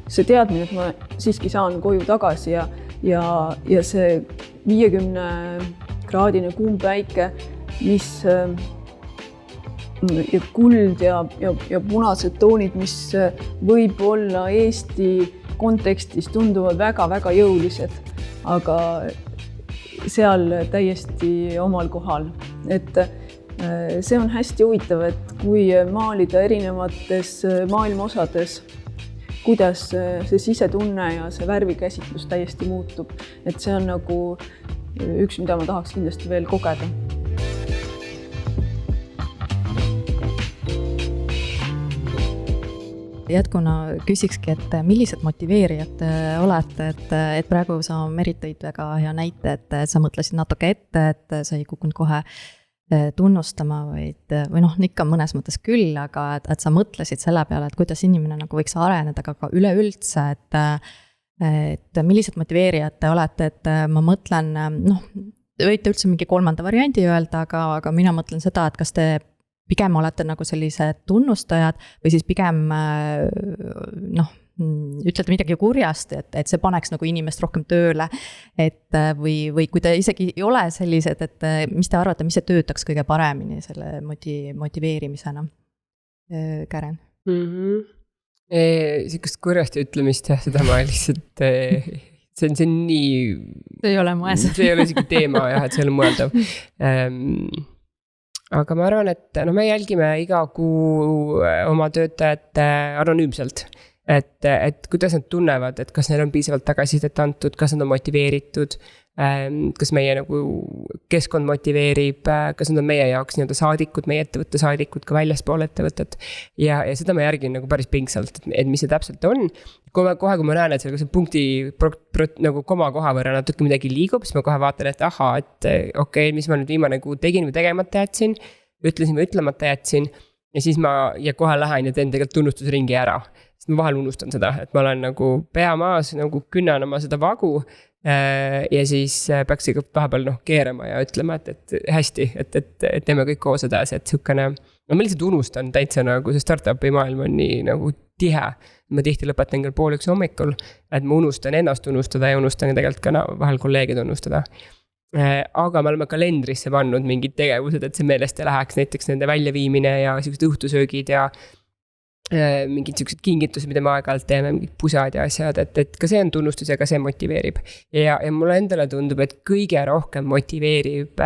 see teadmine, et ma siiski saan koju tagasi ja see 50-kraadine kuum päike, mis ja kuld ja punased toonid, mis võib-olla Eesti kontekstis tunduvad väga-väga jõulised, aga seal täiesti omal kohal. Et see on hästi huvitav, et kui maalida erinevates maailma osades, kuidas see sisetunne ja see värvikäsitlus täiesti muutub. Et see on nagu üks, mida ma tahaks kindlasti veel kogeda. Jätkuna küsikski, et millised motiveerijad olete, et praegu sa Merit tõid väga hea näite, et sa mõtlesid natuke ette, et sa ei kukkunud kohe tunnustama, või ikka mõnes mõttes küll, aga et sa mõtlesid selle peale, et kuidas inimene nagu võiks areneda, aga ka üleüldse, et millised motiveerijad te olete, et ma mõtlen, noh, võite üldse mingi 3. variandi öelda, aga mina mõtlen seda, et kas te pigem olete nagu sellised tunnustajad või siis pigem noh, ütlete midagi kurjast, et see paneks nagu inimest rohkem tööle, et või kui te isegi ei ole sellised, et mis te arvate, mis see töötaks kõige paremini selle motiveerimisena, Karen? Siukest kurjast ütlemist jah, seda ma lihtsalt, see on nii. See ei ole moes. See ei ole siuke teema jah, et see ei ole mõeldav. Aga ma arvan, et no me jälgime iga kuu oma töötajate anonüümselt. Et kuidas nad tunnevad, et kas neil on piisavalt tagasisidet antud, kas nad on motiveeritud, kas meie nagu keskkond motiveerib, kas nad on meie jaoks nii-öelda saadikud, meie ettevõtte saadikud ka väljaspool ettevõtet. Ja seda ma järgin nagu päris pingsalt, et mis see täpselt on. Kohe, kui ma näen, et see punkti nagu koma koha võrra natuke midagi liigub, siis ma kohe vaatan, et aha, et okei, mis ma nüüd viimane kuu tegin või tegemata jätsin, ütlesin või ütlemata jätsin. Ja siis ja kohe lähen ja teen tegelikult tunnustusringi ära. Sest ma vahel unustan seda, et ma olen nagu pea maas, nagu künnan oma seda vagu ja siis peaks ikka vahepeal keerama ja ütlema, et hästi, et teeme kõik koos edasi, et sihukene, no ma lihtsalt unustan täitsa nagu see startup'i maailm on nii nagu tihe. Ma tihti lõpetan küll 12:30 hommikul, et ma unustan ennast tunnustada ja unustan tegelikult ka vahel kolleege tunnustada. Aga me oleme kalendrisse pannud mingid tegevused, et see meelest ei läheks, näiteks nende väljaviimine ja sellised õhtusöögid ja mingid sellised kingitused, mida me aeg-ajalt teeme, mingid pusad ja asjad, et ka see on tunnustus ja ka see motiveerib. Ja mulle endale tundub, et kõige rohkem motiveerib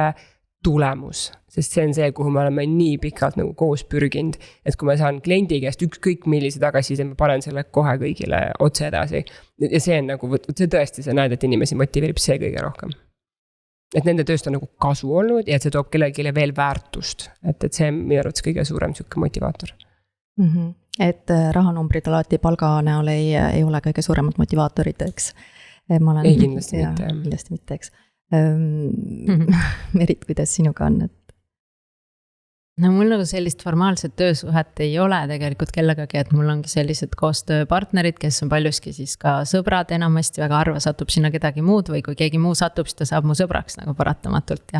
tulemus, sest see on see, kuhu me oleme nii pikalt nagu koos pürginud, et kui ma saan kliendi käest ükskõik millise tagasiside, ma panen selle kohe kõigile otse edasi. Ja see on nagu, see tõesti, sa näed, et inimesi motiveerib see kõige rohkem. Et nende tööst on nagu kasu olnud ja et see toob kellelegi veel väärtust, et see on minu arvates kõige suurem siuke motivaator. Et rahanumbrid alati palga näol ei ole kõige suuremad motivaatorid, eks? Ei, kindlasti mitte. Kindlasti mitte, eks. Merit, kuidas sinuga on? No mul nagu sellist formaalset töösuhet ei ole tegelikult kellegagi, et mul ongi sellised koostööpartnerid, kes on paljuski siis ka sõbrad enamasti, väga harva satub sinna kedagi muud või kui keegi muu satub, siis ta saab mu sõbraks nagu paratamatult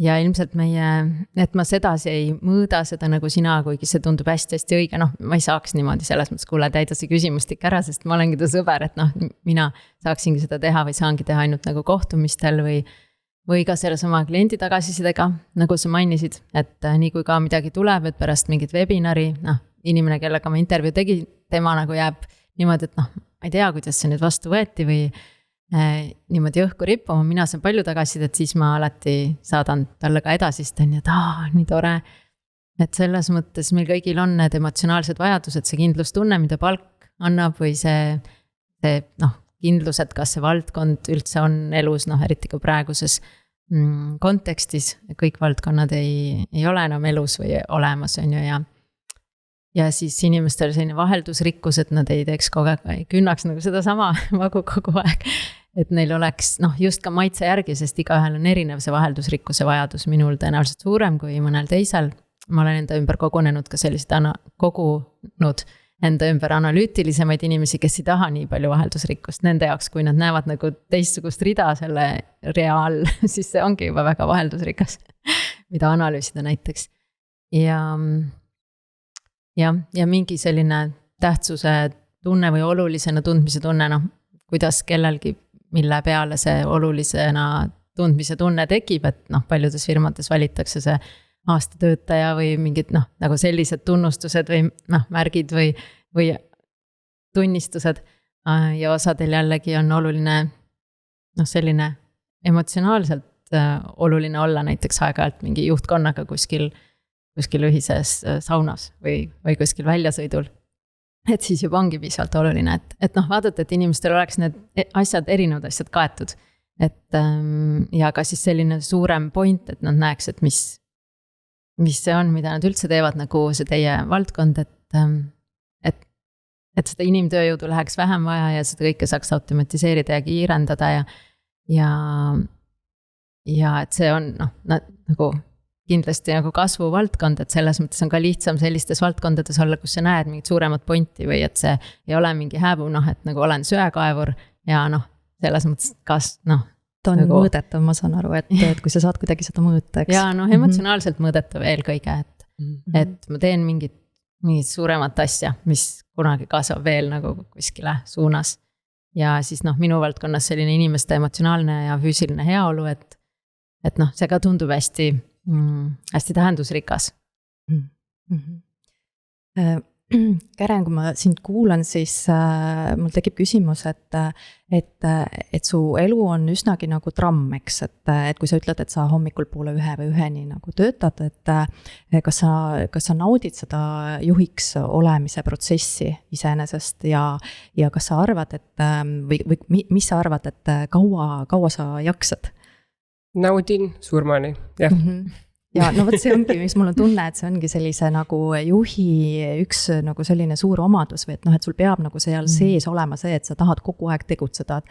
ja ilmselt et ma sedasi ei mõõda seda nagu sina, kuigi see tundub hästi õige, ma ei saaks niimoodi selles mõttes, kuule, täida see küsimustik ära, sest ma olengi ta sõber, et mina saaksingi seda teha või saangi teha ainult nagu kohtumistel või ka selle sama kliendi tagasisidega, nagu sa mainisid, et nii kui ka midagi tuleb, et pärast mingit webinari, inimene, kellega ma intervjuu tegin, tema nagu jääb niimoodi, et ma ei tea, kuidas see nüüd vastu võeti või niimoodi õhku rippuma, mina saan palju tagasisidet, siis ma alati saadan talle ka edasist, et nii tore. Et selles mõttes meil kõigil on need emotsionaalsed vajadused, see kindlustunne, mida palk annab või see kindlus, et kas see valdkond üldse on elus, eriti ka praeguses kontekstis, kõik valdkonnad ei ole enam elus või olemas, on ju, ja siis inimestel selline vaheldusrikkus, et nad ei teeks kogu aeg, ei künnaks nagu seda sama vagu kogu aeg, et neil oleks just ka maitse järgi, sest igaühel on erinev see vaheldusrikkuse vajadus, minul tõenäoliselt suurem kui mõnel teisel. Ma olen enda ümber kogunud enda ümber analüütilisemaid inimesi, kes ei taha nii palju vaheldusrikkust. Nende jaoks, kui nad näevad nagu teistsugust rida selle reaal, siis see ongi juba väga vaheldusrikas, mida analüüsida näiteks. Ja mingi selline tähtsuse tunne või olulisena tundmise tunne, kuidas kellelgi, mille peale see olulisena tundmise tunne tekib, et paljudes firmades valitakse see aastatöötaja või mingid nagu sellised tunnustused või märgid või tunnistused ja osadel jällegi on oluline selline emotsionaalselt oluline olla näiteks aeg-ajalt mingi juhtkonnaga kuskil ühises saunas või kuskil väljasõidul. Et siis juba ongi piisavalt oluline, et vaadata, et inimestel oleks need erinevad asjad kaetud, ja ka siis selline suurem point, et nad näeks, et mis see on, mida nad üldse teevad, nagu see teie valdkond, et seda inimtööjõudu läheks vähem vaja ja seda kõike saaks automatiseerida ja kiirendada ja et see on nagu kindlasti nagu kasvuvaldkond, et selles mõttes on ka lihtsam sellistes valdkondades olla, kus sa näed mingit suuremat pointi või et see ei ole mingi hääbu, et nagu olen söekaevur ja selles mõttes ta on nagu mõõdetav, ma saan aru, et kui sa saad kuidagi seda mõõta, eks. ja emotsionaalselt mõõdetav eelkõige, et ma teen mingit suuremat asja, mis kunagi kasvab veel nagu kuskile suunas. Ja siis minu valdkonnas selline inimeste emotsionaalne ja füüsiline heaolu, et see ka tundub hästi tähendusrikas. Karen, kui ma sind kuulan, siis mul tekib küsimus, et su elu on üsnagi nagu tramm, eks, et kui sa ütled, et sa hommikul 12:30 või 1:00 nagu töötad, et kas sa naudid seda juhiks olemise protsessi iseenesest ja kas sa arvad, või mis sa arvad, et kaua sa jaksad? Naudin surmani, jah. Ja vot see ongi, mis mul on tunne, et see ongi sellise nagu juhi üks nagu selline suur omadus või et sul peab nagu seal sees olema see, et sa tahad kogu aeg tegutseda.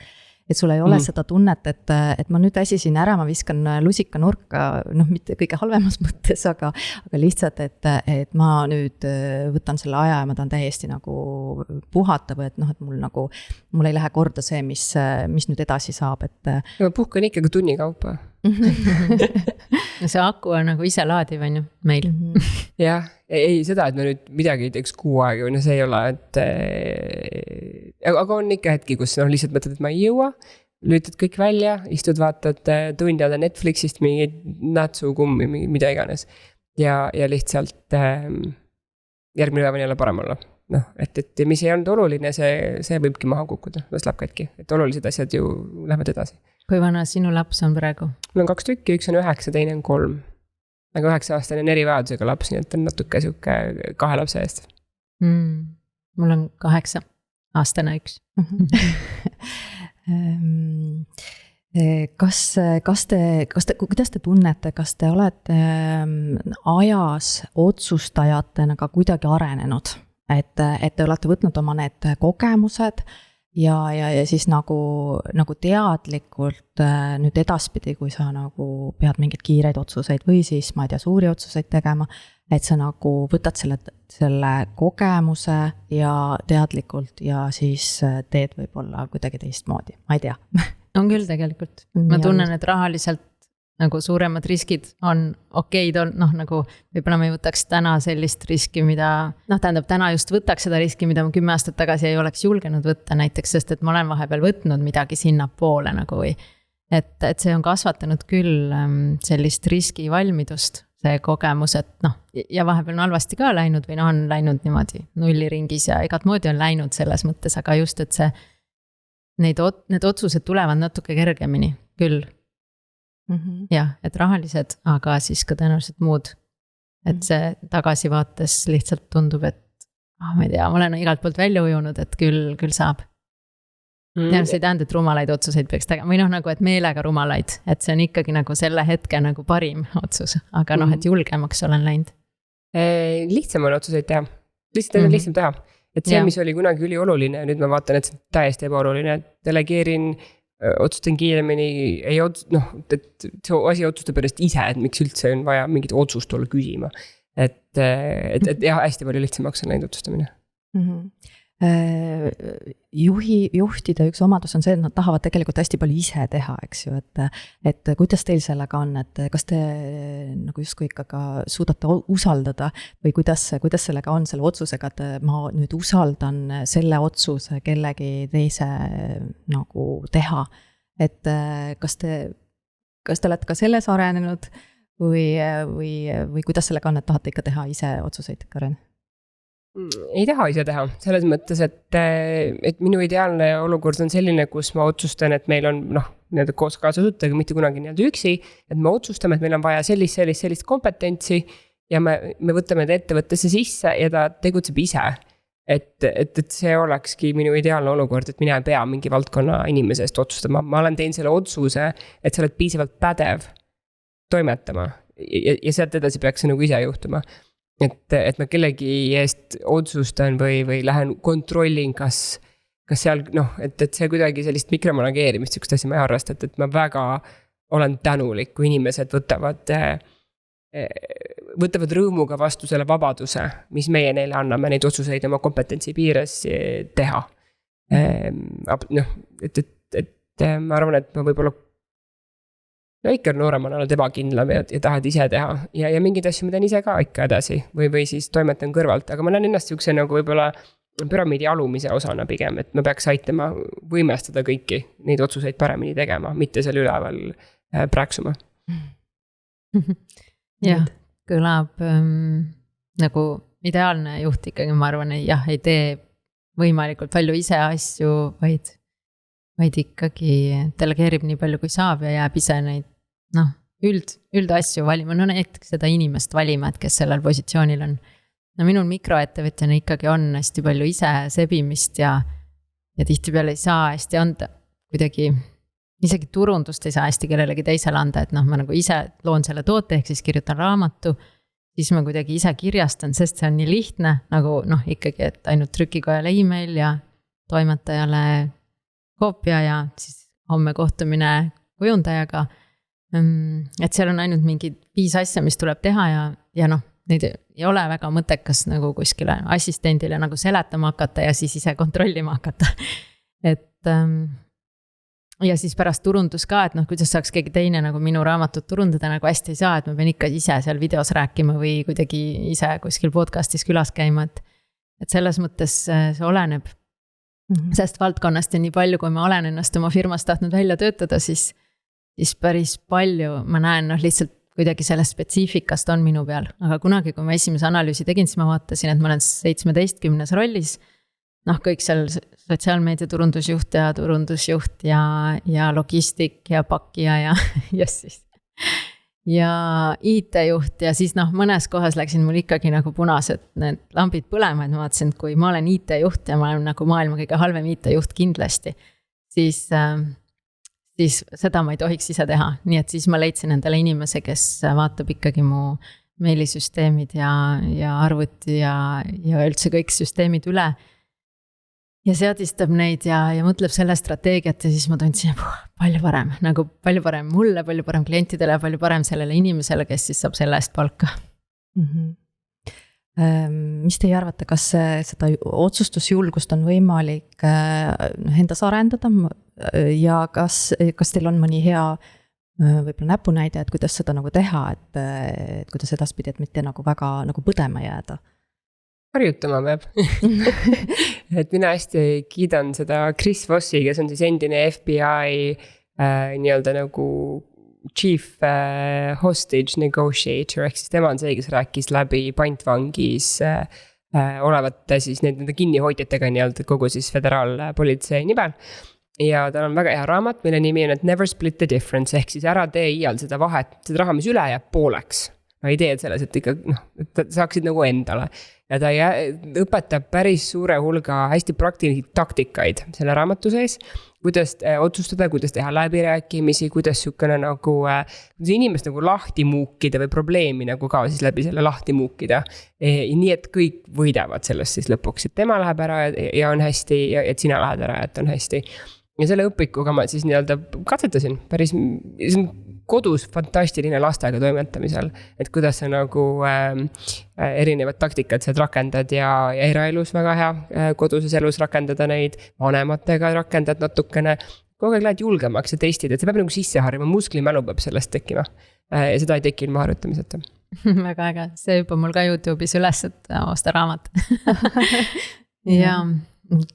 Et sul ei ole seda tunnet, et ma nüüd äsisin ära, ma viskan lusika nurka, mitte kõige halvemas mõttes, aga lihtsalt, et ma nüüd võtan selle aja ja ma tahan täiesti nagu puhata või et mul ei lähe korda see, mis nüüd edasi saab, et. Ma puhkan ikkagi tunni kaupa. See aku on nagu ise laadiv, on ju, meil. Jah, ei seda, et ma nüüd midagi ei teeks kuu aega, või see ei ole, aga on ikka hetki, kus lihtsalt mõtled, et ma ei jõua, lülitad kõik välja, istud, vaatad tund ajada Netflixist mingid nätsukummi, mida iganes. Ja lihtsalt järgmine päev on jälle parem olla. Et mis ei olnud oluline, see võibki maha kukkuda, las läheb katki, et olulised asjad ju lähevad edasi. Kui vana sinu laps on praegu? Mul on 2 tükki, üks on 9, teine on 3. Aga 9-aastane on erivajadusega laps, nii et on natuke suke 2 lapse eest. Mul on 8-aastane üks. Kuidas te tunnete, kas te olete ajas otsustajatena ka kuidagi arenenud? Et te olete võtnud oma need kogemused ja siis nagu teadlikult nüüd edaspidi, kui sa nagu pead mingeid kiireid otsuseid või siis, ma ei tea, suuri otsuseid tegema, et sa nagu võtad selle kogemuse ja teadlikult ja siis teed võib-olla kuidagi teistmoodi, ma ei tea. On küll tegelikult. Ma tunnen, et rahaliselt nagu suuremad riskid on okeid, nagu võib-olla ma ei võtaks täna sellist riski, mida, tähendab täna just võtaks seda riski, mida ma 10 aastat tagasi ei oleks julgenud võtta näiteks, sest et ma olen vahepeal võtnud midagi sinna poole nagu või, et see on kasvatanud küll sellist riskivalmidust, see kogemus, et ja vahepeal on halvasti ka läinud või on läinud niimoodi nulliringis ja igat moodi on läinud selles mõttes, aga just, et need otsused tulevad natuke kergemini küll. Jah, et rahalised, aga siis ka tõenäoliselt muud. Et see tagasivaates lihtsalt tundub, et ma ei tea, ma olen igalt poolt välja ujunud, et küll saab. Ja see ei tähenda, et rumalaid otsuseid peaks tegema, või nagu, et meelega rumalaid, et see on ikkagi nagu selle hetke nagu parim otsus, aga et julgemaks olen läinud. Lihtsam on otsuseid teha, lihtsalt on lihtsam teha. Et see, mis oli kunagi ülioluline, nüüd ma vaatan, et see on täiesti ebaoluline, et delegeerin, otsustan kiiremini, et see asi otsustab ennast ise, et miks üldse on vaja mingit otsust olla küsima. Et jah, hästi palju lihtsamaks on läinud otsustamine. Juhtide üks omadus on see, et nad tahavad tegelikult hästi palju ise teha, eks ju, et kuidas teil sellega on, et kas te nagu justkui ikkagi suudate usaldada või kuidas sellega on selle otsusega, et ma nüüd usaldan selle otsuse kellegi teise nagu teha, et kas te olete ka selles arenenud või kuidas sellega on, et tahate ikka teha ise otsuseid, Karen? Ei taha ise teha, selles mõttes, et minu ideaalne olukord on selline, kus ma otsustan, et meil on nii-öelda koos kaasasutega, mitte kunagi nii-öelda üksi, et me otsustame, et meil on vaja sellist kompetentsi ja me võtame ta ettevõttesse sisse ja ta tegutseb ise. Et see olekski minu ideaalne olukord, et mina ei pea mingi valdkonna inimese eest otsustama. Ma olen teinud selle otsuse, et sa oled piisavalt pädev toimetama ja sealt edasi peaks see nagu ise juhtuma. Et ma kellegi eest otsustan või lähen kontrollin, kas seal, et see kuidagi sellist mikromanageerimist, sükst asja ma ei arvasta, et ma väga olen tänulik, kui inimesed võtavad võtavad rõõmuga vastu selle vabaduse, mis meie neile anname, neid otsuseid oma kompetentsi piires teha. Noh, et ma arvan, et ma võib-olla ikka nooremana oled ebakindlam ja tahad ise teha ja mingeid asju ma teen ise ka ikka edasi või siis toimetan kõrvalt, aga ma näen ennast niisuguse nagu võib-olla püramiidi alumise osana pigem, et ma peaks aitama võimestada kõiki neid otsuseid paremini tegema, mitte seal üleval prääksuma. Jah, kõlab nagu ideaalne juht ikkagi, ma arvan, jah, ei tee võimalikult palju ise asju, vaid ikkagi delegeerib nii palju, kui saab ja jääb ise neid, noh, üldasju valima, no näiteks seda inimest valima, et kes sellel positsioonil on. No minul mikroettevõtjana ikkagi on hästi palju ise sebimist ja tihtipeale ei saa hästi anda kuidagi, isegi turundust ei saa hästi kellelegi teisele anda, et noh, ma nagu ise loon selle toote, ehk siis kirjutan raamatu, siis ma kuidagi ise kirjastan, sest see on nii lihtne, nagu noh, ikkagi, et ainult trükikojale email ja toimetajale koopia ja siis homme kohtumine kujundajaga. Et seal on ainult mingi 5 asja, mis tuleb teha ja noh, neid ei ole väga mõttekas nagu kuskile assistendile nagu seletama hakata ja siis ise kontrollima hakata. Et ja siis pärast turundus ka, et noh, kuidas saaks keegi teine nagu minu raamatut turundada nagu hästi ei saa, et ma pean ikka ise seal videos rääkima või kuidagi ise kuskil podcastis külas käima, et selles mõttes see oleneb. Sest valdkonnast ja nii palju, kui ma olen ennast oma firmas tahtnud välja töötada, siis päris palju ma näen, noh lihtsalt kuidagi sellest spetsiifikast on minu peal. Aga kunagi, kui ma esimese analüüsi tegin, siis ma vaatasin, et ma olen 17 rollis, noh kõik seal sotsiaalmeedia turundusjuht ja logistik ja pakija ja yes, ja IT-juht ja siis noh, mõnes kohas läksin mul ikkagi nagu punased need lambid põlema, et ma vaatasin, et kui ma olen IT-juht ja ma olen nagu maailma kõige halvem IT-juht kindlasti, siis seda ma ei tohiks ise teha. Nii et siis ma leidsin endale inimese, kes vaatab ikkagi mu meilisüsteemid ja arvuti ja üldse kõik süsteemid üle ja seadistab neid ja mõtleb selle strateegiat ja siis ma tundsin, palju parem, nagu palju parem mulle, palju parem klientidele, palju parem sellele inimesele, kes siis saab selle eest palka. Mis teie arvate, kas seda otsustusjulgust on võimalik endas arendada ja kas teil on mõni hea võib-olla näpunäide, et kuidas seda nagu teha, et kuidas edaspidi, et mitte nagu väga nagu põdema jääda? Harjutama peab. Et mina hästi kiidan seda Chris Vossi, kes on siis endine FBI nii-öelda nagu chief hostage negotiator, ehk siis tema on see, kes rääkis läbi pantvangis olevate siis nende kinnihoidjatega nii-öelda kogu siis föderaalpolitsei nimel. Ja tal on väga hea raamat, mille nimi on, et never split the difference, ehk siis ära tee iial seda vahet, seda raha, mis üle jääb pooleks. Ma ei tee selles, et ikka et saaksid nagu endale. Ja ta õpetab päris suure hulga hästi praktilisi taktikaid selle raamatu sees, kuidas otsustada, kuidas teha läbirääkimisi, kuidas sükene nagu, kuidas inimest nagu lahti muukida või probleemi nagu ka siis läbi selle lahti muukida. Nii, et kõik võidavad sellest siis lõpuks, et tema läheb ära ja on hästi ja et sina lähed ära, et on hästi. Ja selle õpikuga ma siis nii-öelda katsetasin päris kodus fantastiline lastega toimetamisel, et kuidas sa nagu erinevad taktikad sealt rakendad ja eraelus väga hea koduses elus rakendada neid, vanematega rakendad natukene, kogu aeg lähed julgemaks ja testid, et see peab nagu sisse harjuma, musklimälu peab sellest tekkima ja seda ei tekki ilma harjutamiseta. Väga äge, see juba mul ka YouTube'is üles, et osta raamat. Ja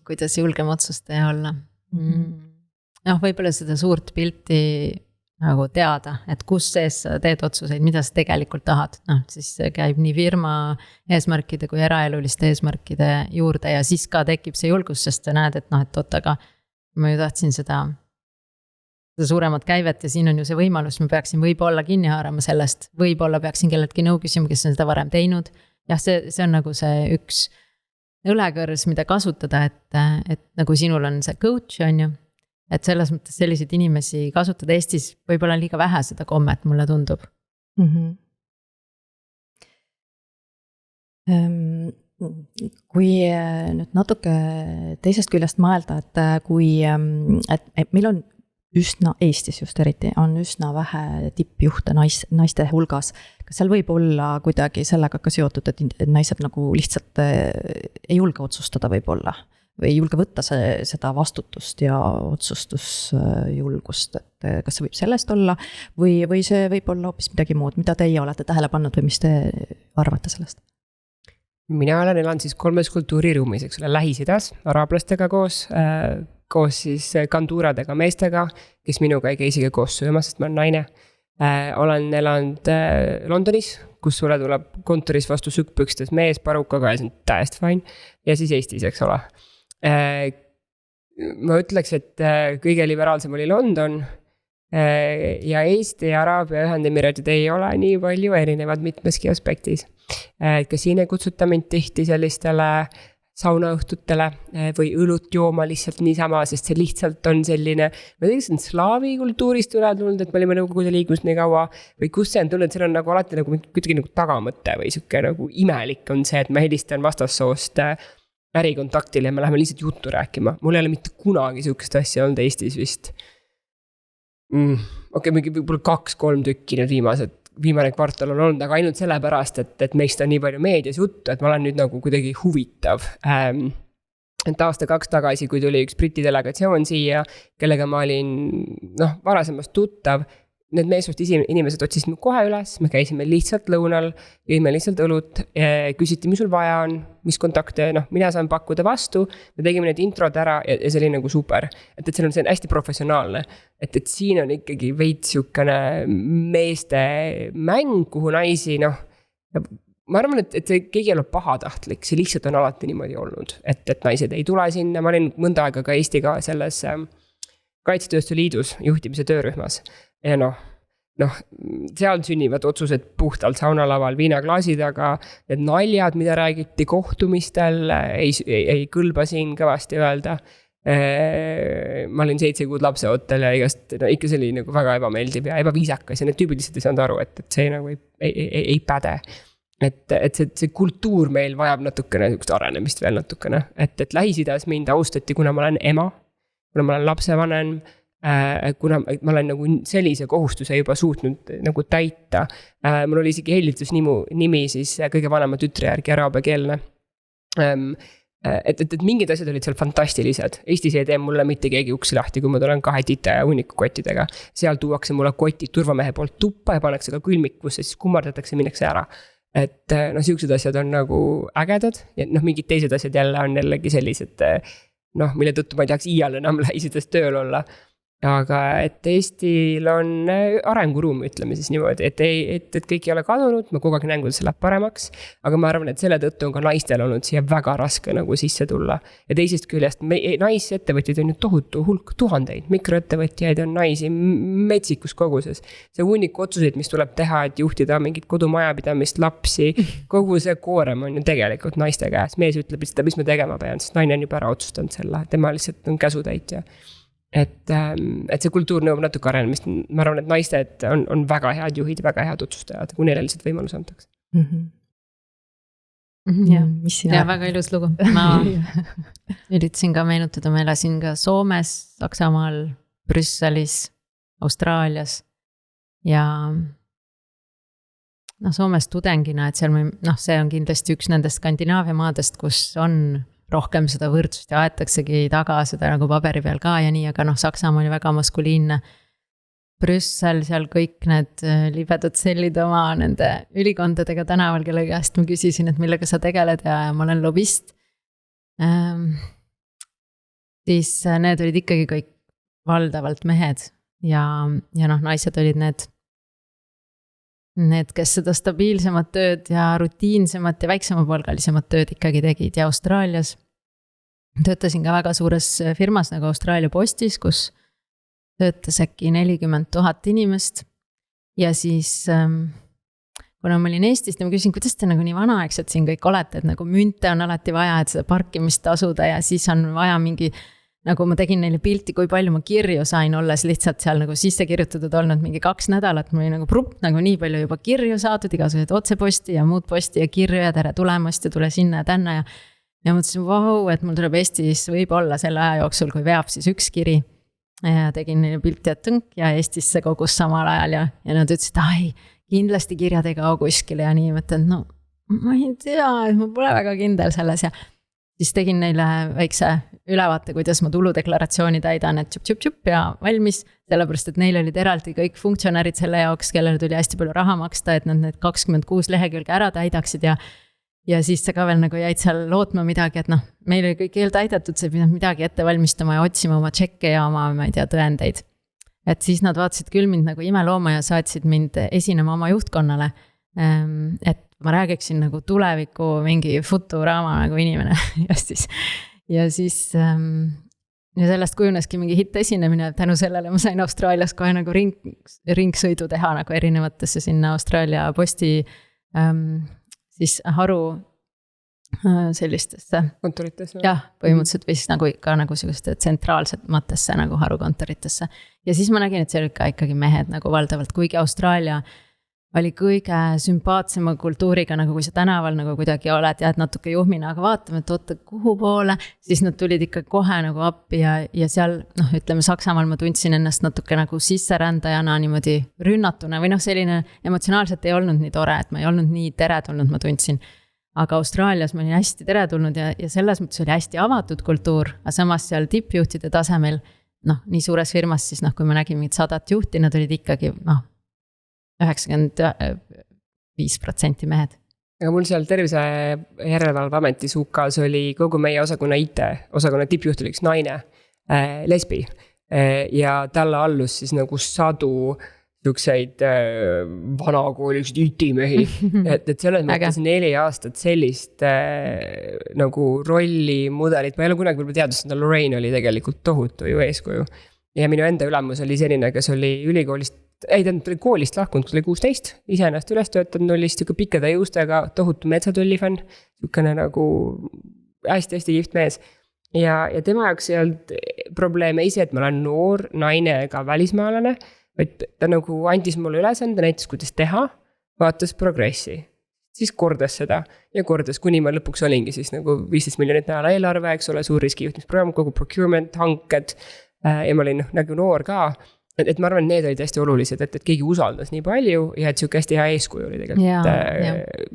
kuidas julgem otsustaja olla. Noh, võib-olla seda suurt pilti nagu teada, et kus sees sa teed otsuseid, mida sa tegelikult tahad. Noh, siis käib nii firma eesmärkide kui eraeluliste eesmärkide juurde ja siis ka tekib see julgus, sest sa näed, et noh, et oot, aga ma ju tahtsin seda suuremat käivet ja siin on ju see võimalus, ma peaksin võib-olla kinni haarama sellest, võib-olla peaksin kelledki nõu küsima, kes on seda varem teinud. Jah, see on nagu see üks õlekõrs, mida kasutada, et nagu sinul on see coach, on ju. Et selles mõttes selliseid inimesi kasutada Eestis võib-olla liiga vähe seda kommet, mulle tundub. Kui nüüd natuke teisest küljest mõelda, et meil on üsna, Eestis just eriti, on üsna vähe tippjuhte naiste hulgas. Kas seal võib olla kuidagi sellega ka seotud, et naised nagu lihtsalt ei julge otsustada võib-olla? Või ei julge võtta seda vastutust ja otsustusjulgust, et kas see võib sellest olla või see võib olla hoopis midagi muud, mida teie olete tähele pannud või mis te arvate sellest? Mina olen elanud siis 3 kultuuriruumis, eks ole, Lähis-Idas, araablastega koos siis kanduuradega meestega, kes minuga ei käi isegi koos söömas, sest ma olen naine. Olen elanud Londonis, kus sulle tuleb kontoris vastu sükkpükstes mees parukaga ja see on täiesti fine. Ja siis Eestis, eks ole. Ma ütleks, et kõige liberaalsem oli London ja Eesti ja Araabia Ühendemiraadid ei ole nii palju erinevad mitmeski aspektis. Ka siin ei kutsuta mind tihti sellistele saunaõhtutele või õlut jooma lihtsalt niisama, sest see lihtsalt on selline, ma tean, see on slaavi kultuurist üle tulnud, et me olime Nõukogude Liidus nii kaua või kus see on tulnud, seal on nagu alati nagu kuidagi nagu tagamõte või siuke nagu imelik on see, et ma helistan vastassoost ärikontaktile ja me läheme lihtsalt juttu rääkima. Mul ei ole mitte kunagi siukest asja olnud Eestis vist. Mingi võib-olla 2-3 tükki need viimane kvartal on olnud, aga ainult sellepärast, et meist on nii palju meedias juttu, et ma olen nüüd nagu kuidagi huvitav. Et aasta-2 tagasi, kui tuli üks Briti delegatsioon siia, kellega ma olin varasemast tuttav, need meessoost inimesed otsisid mu kohe üles, me käisime lihtsalt lõunal, jõime lihtsalt õlut, küsiti, mis sul vaja on, mis kontakte, mina saan pakkuda vastu, me tegime need introd ära ja see oli nagu super. Et see on hästi professionaalne, et siin on ikkagi veits siukene meeste mäng, kuhu naisi, ma arvan, et see keegi ei ole pahatahtlik, see lihtsalt on alati niimoodi olnud, et naised ei tule sinna, ma olin mõnda aega ka Eestiga selles Kaitsetööstuse Liidus juhtimise töörühmas. Ja seal sünnivad otsused puhtalt saunalaval viinaklaasi taga, need naljad, mida räägiti kohtumistel, ei kõlba siin kõvasti öelda. Ma olin 7 kuud lapseootel ja ikka see oli nagu väga ebameeldiv ja ebaviisakas ja need tüübid lihtsalt ei saanud aru, et see nagu ei päde. Et see kultuur meil vajab natukene arenemist veel natukene, et Lähis-Idas mind austati, kuna ma olen ema, kuna ma olen lapsevanem, kuna ma olen nagu sellise kohustuse juba suutnud nagu täita. Mul oli isegi hellitusnimi siis kõige vanema tütre järgi araabiakeelne. Et mingid asjad olid seal fantastilised. Eestis ei tee mulle mitte keegi uksi lahti, kui ma tulen 2 tite ja hunnikukottidega. Seal tuuakse mulle kotid turvamehe poolt tuppa ja pannakse ka külmikusse, siis kummardatakse, minnakse ära. Et siuksed asjad on nagu ägedad ja mingid teised asjad jälle on jällegi sellised, mille tõttu ma ei tahaks iial enam Lähis-Idas tööl olla. Aga et Eestil on arenguruum, ütleme siis niimoodi, et kõik ei ole kadunud, ma kogu aeg näen, kuidas see läheb paremaks, aga ma arvan, et selle tõttu on ka naistel olnud siia väga raske nagu sisse tulla. Ja teisest küljest, naisettevõtjaid on ju tohutu hulk, tuhandeid, mikroettevõtjaid on naisi metsikus koguses. See hunnik otsuseid, mis tuleb teha, et juhtida mingit kodumajapidamist, lapsi, kogu see koorem on ju tegelikult naiste käes. Mees ütleb, et mis me tegema pean, sest naine on juba ära otsustanud selle, tema lihtsalt on käsutäitja. Et see kultuur nõuab natuke arenemist. Ma arvan, et naised on väga head juhid, väga head otsustajad, kui neile lihtsalt võimalus antakse. Ja väga ilus lugu. Ma üritasin ka meenutada, ma elasin ka Soomes, Saksamaal, Brüsselis, Austraalias ja Soomes tudengina, et seal see on kindlasti üks nendest Skandinaavia maadest, kus on rohkem seda võrdsust ja aetaksegi taga seda nagu paberi peal ka ja nii, aga Saksamaa oli väga maskuliinne. Brüssel, seal kõik need libedad sellid oma nende ülikondadega tänaval, kelle käest ma küsisin, et millega sa tegeled ja ma olen lobist. Siis need olid ikkagi kõik valdavalt mehed ja naised olid need, kes seda stabiilsemat tööd ja rutiinsemat ja väiksemapalgalisemat tööd ikkagi tegid ja Austraalias töötasin ka väga suures firmas nagu Austraalia Postis, kus töötas äkki 40 000 inimest ja siis kuna ma olin Eestist ja ma küsin, kuidas te nagu nii vanaaegsed siin kõik olete, et nagu münte on alati vaja, et seda parkimist tasuda ja siis on vaja mingi nagu ma tegin neile pilti, kui palju ma kirju sain, olles lihtsalt seal nagu sisse kirjutatud olnud mingi 2 nädalat, ma olin nagu nii palju juba kirju saadud, igasugused otseposti ja muud posti ja kirju ja tere tulemast ja tule sinna ja tänna ja mõtlesin, vau, et mul tuleb Eestis võib-olla selle aja jooksul, kui veab siis üks kiri. ja tegin neile pilti ja tõnk ja Eestisse kogus samal ajal ja nad ütlesid, ai, kindlasti kirjad ei kao kuskile ja nii, mõtlen, no ma ei tea, ma pole väga kindel selles ja siis tegin neile väikse ülevaate, kuidas ma tuludeklaratsiooni täidan, et tšup ja valmis, sellepärast, et neil olid eraldi kõik funktsionärid selle jaoks, kellele tuli hästi palju raha maksta, et nad need 26 lehekülge ära täidaksid ja siis sa ka veel nagu jäid seal lootma midagi, et noh, meil oli kõik eeltäidetud, sa ei pidanud midagi ette valmistama ja otsima oma tšekke ja oma, ma ei tea, tõendeid. Et siis nad vaatasid küll mind nagu imelooma ja saatsid mind esinema oma juhtkonnale, et ma räägiksin nagu tuleviku mingi Futurama nagu inimene ja siis ja sellest kujuneski mingi hitt esinemine, tänu sellele ma sain Austraalias kohe nagu ringsõidu teha nagu erinevatesse sinna Austraalia posti siis haru sellistesse kontoritesse. Jah, põhimõtteliselt vist nagu ikka nagu selliseste tsentraalsetmatesse nagu harukontoritesse. Ja siis ma nägin, et seal ikkagi mehed nagu valdavalt, kuigi Austraalia oli kõige sümpaatsema kultuuriga, nagu kui sa tänaval nagu kuidagi oled ja et natuke juhmina, aga vaatame, et oota kuhu poole, siis nad tulid ikka kohe nagu appi ja seal, noh, ütleme Saksamaal ma tundsin ennast natuke nagu sisserändajana niimoodi rünnatuna või noh, selline emotsionaalselt ei olnud nii tore, et ma ei olnud nii teretulnud, ma tundsin. Aga Austraalias ma olin hästi teretulnud ja selles mõttes oli hästi avatud kultuur, aga samas seal tippjuhtide tasemel, noh, nii suures firmas siis, noh, kui ma nägin mingit 100 juhti, nad olid ikkagi, noh, 95% mehed. Aga mul seal tervise järelevalveametis UK-s oli kogu meie osakonna osakonna tippjuht oli üks naine, lesbi. Ja talle allus siis nagu 100 niisuguseid vanakooli, itimehi, et selles mõttes 4 aastat sellist nagu rollimudelit, ma ei ole kunagi võib-olla teadnud, et Lorraine oli tegelikult tohutu ju eeskuju. Ja minu enda ülemus oli selline, kes oli ülikoolist, ta oli koolist lahkunud, kus oli 16, ise ennast üles töötanud, oli niisugune pikkade jõustega, tohutu metsatullifann, niisugune nagu hästi-hästi kihvt mees. Ja tema jaoks ei olnud probleeme ise, et ma olen noor naine ega välismaalane, vaid ta nagu andis mulle ülesande, näitas, kuidas teha, vaatas progressi, siis kordas seda ja kordas, kuni ma lõpuks olingi siis nagu 15 miljonit näola eelarve, eks ole, suur riskijuhtimisprogramm, kogu procurement, hanked ja ma olin nagu noor ka, et ma arvan, et need olid hästi olulised, et keegi usaldas nii palju ja et siuke hästi hea eeskuju oli tegelikult,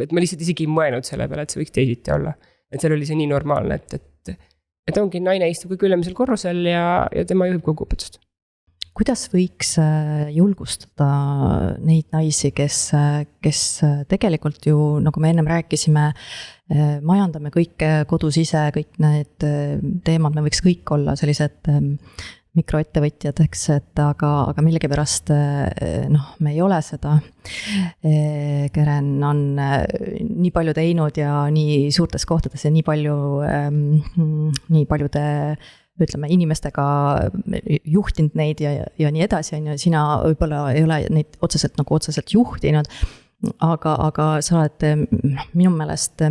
et ma lihtsalt isegi ei mõelnud selle peale, et see võiks teisiti olla, et seal oli see nii normaalne, et ongi naine istub kõik ülemisel korrusel ja tema juhib kogu õpetust. Kuidas võiks julgustada neid naisi, kes tegelikult ju, nagu me ennem rääkisime, majandame kõike kodus ise, kõik need teemad, me võiks kõik olla sellised mikroettevõtjad, eks, et aga millegipärast noh, me ei ole seda. Keren on nii palju teinud ja nii suurtes kohtades ja nii paljude ütleme, inimestega juhtinud neid ja nii edasi, on ju, sina võib-olla ei ole neid otseselt juhtinud, aga sa oled minu meelest,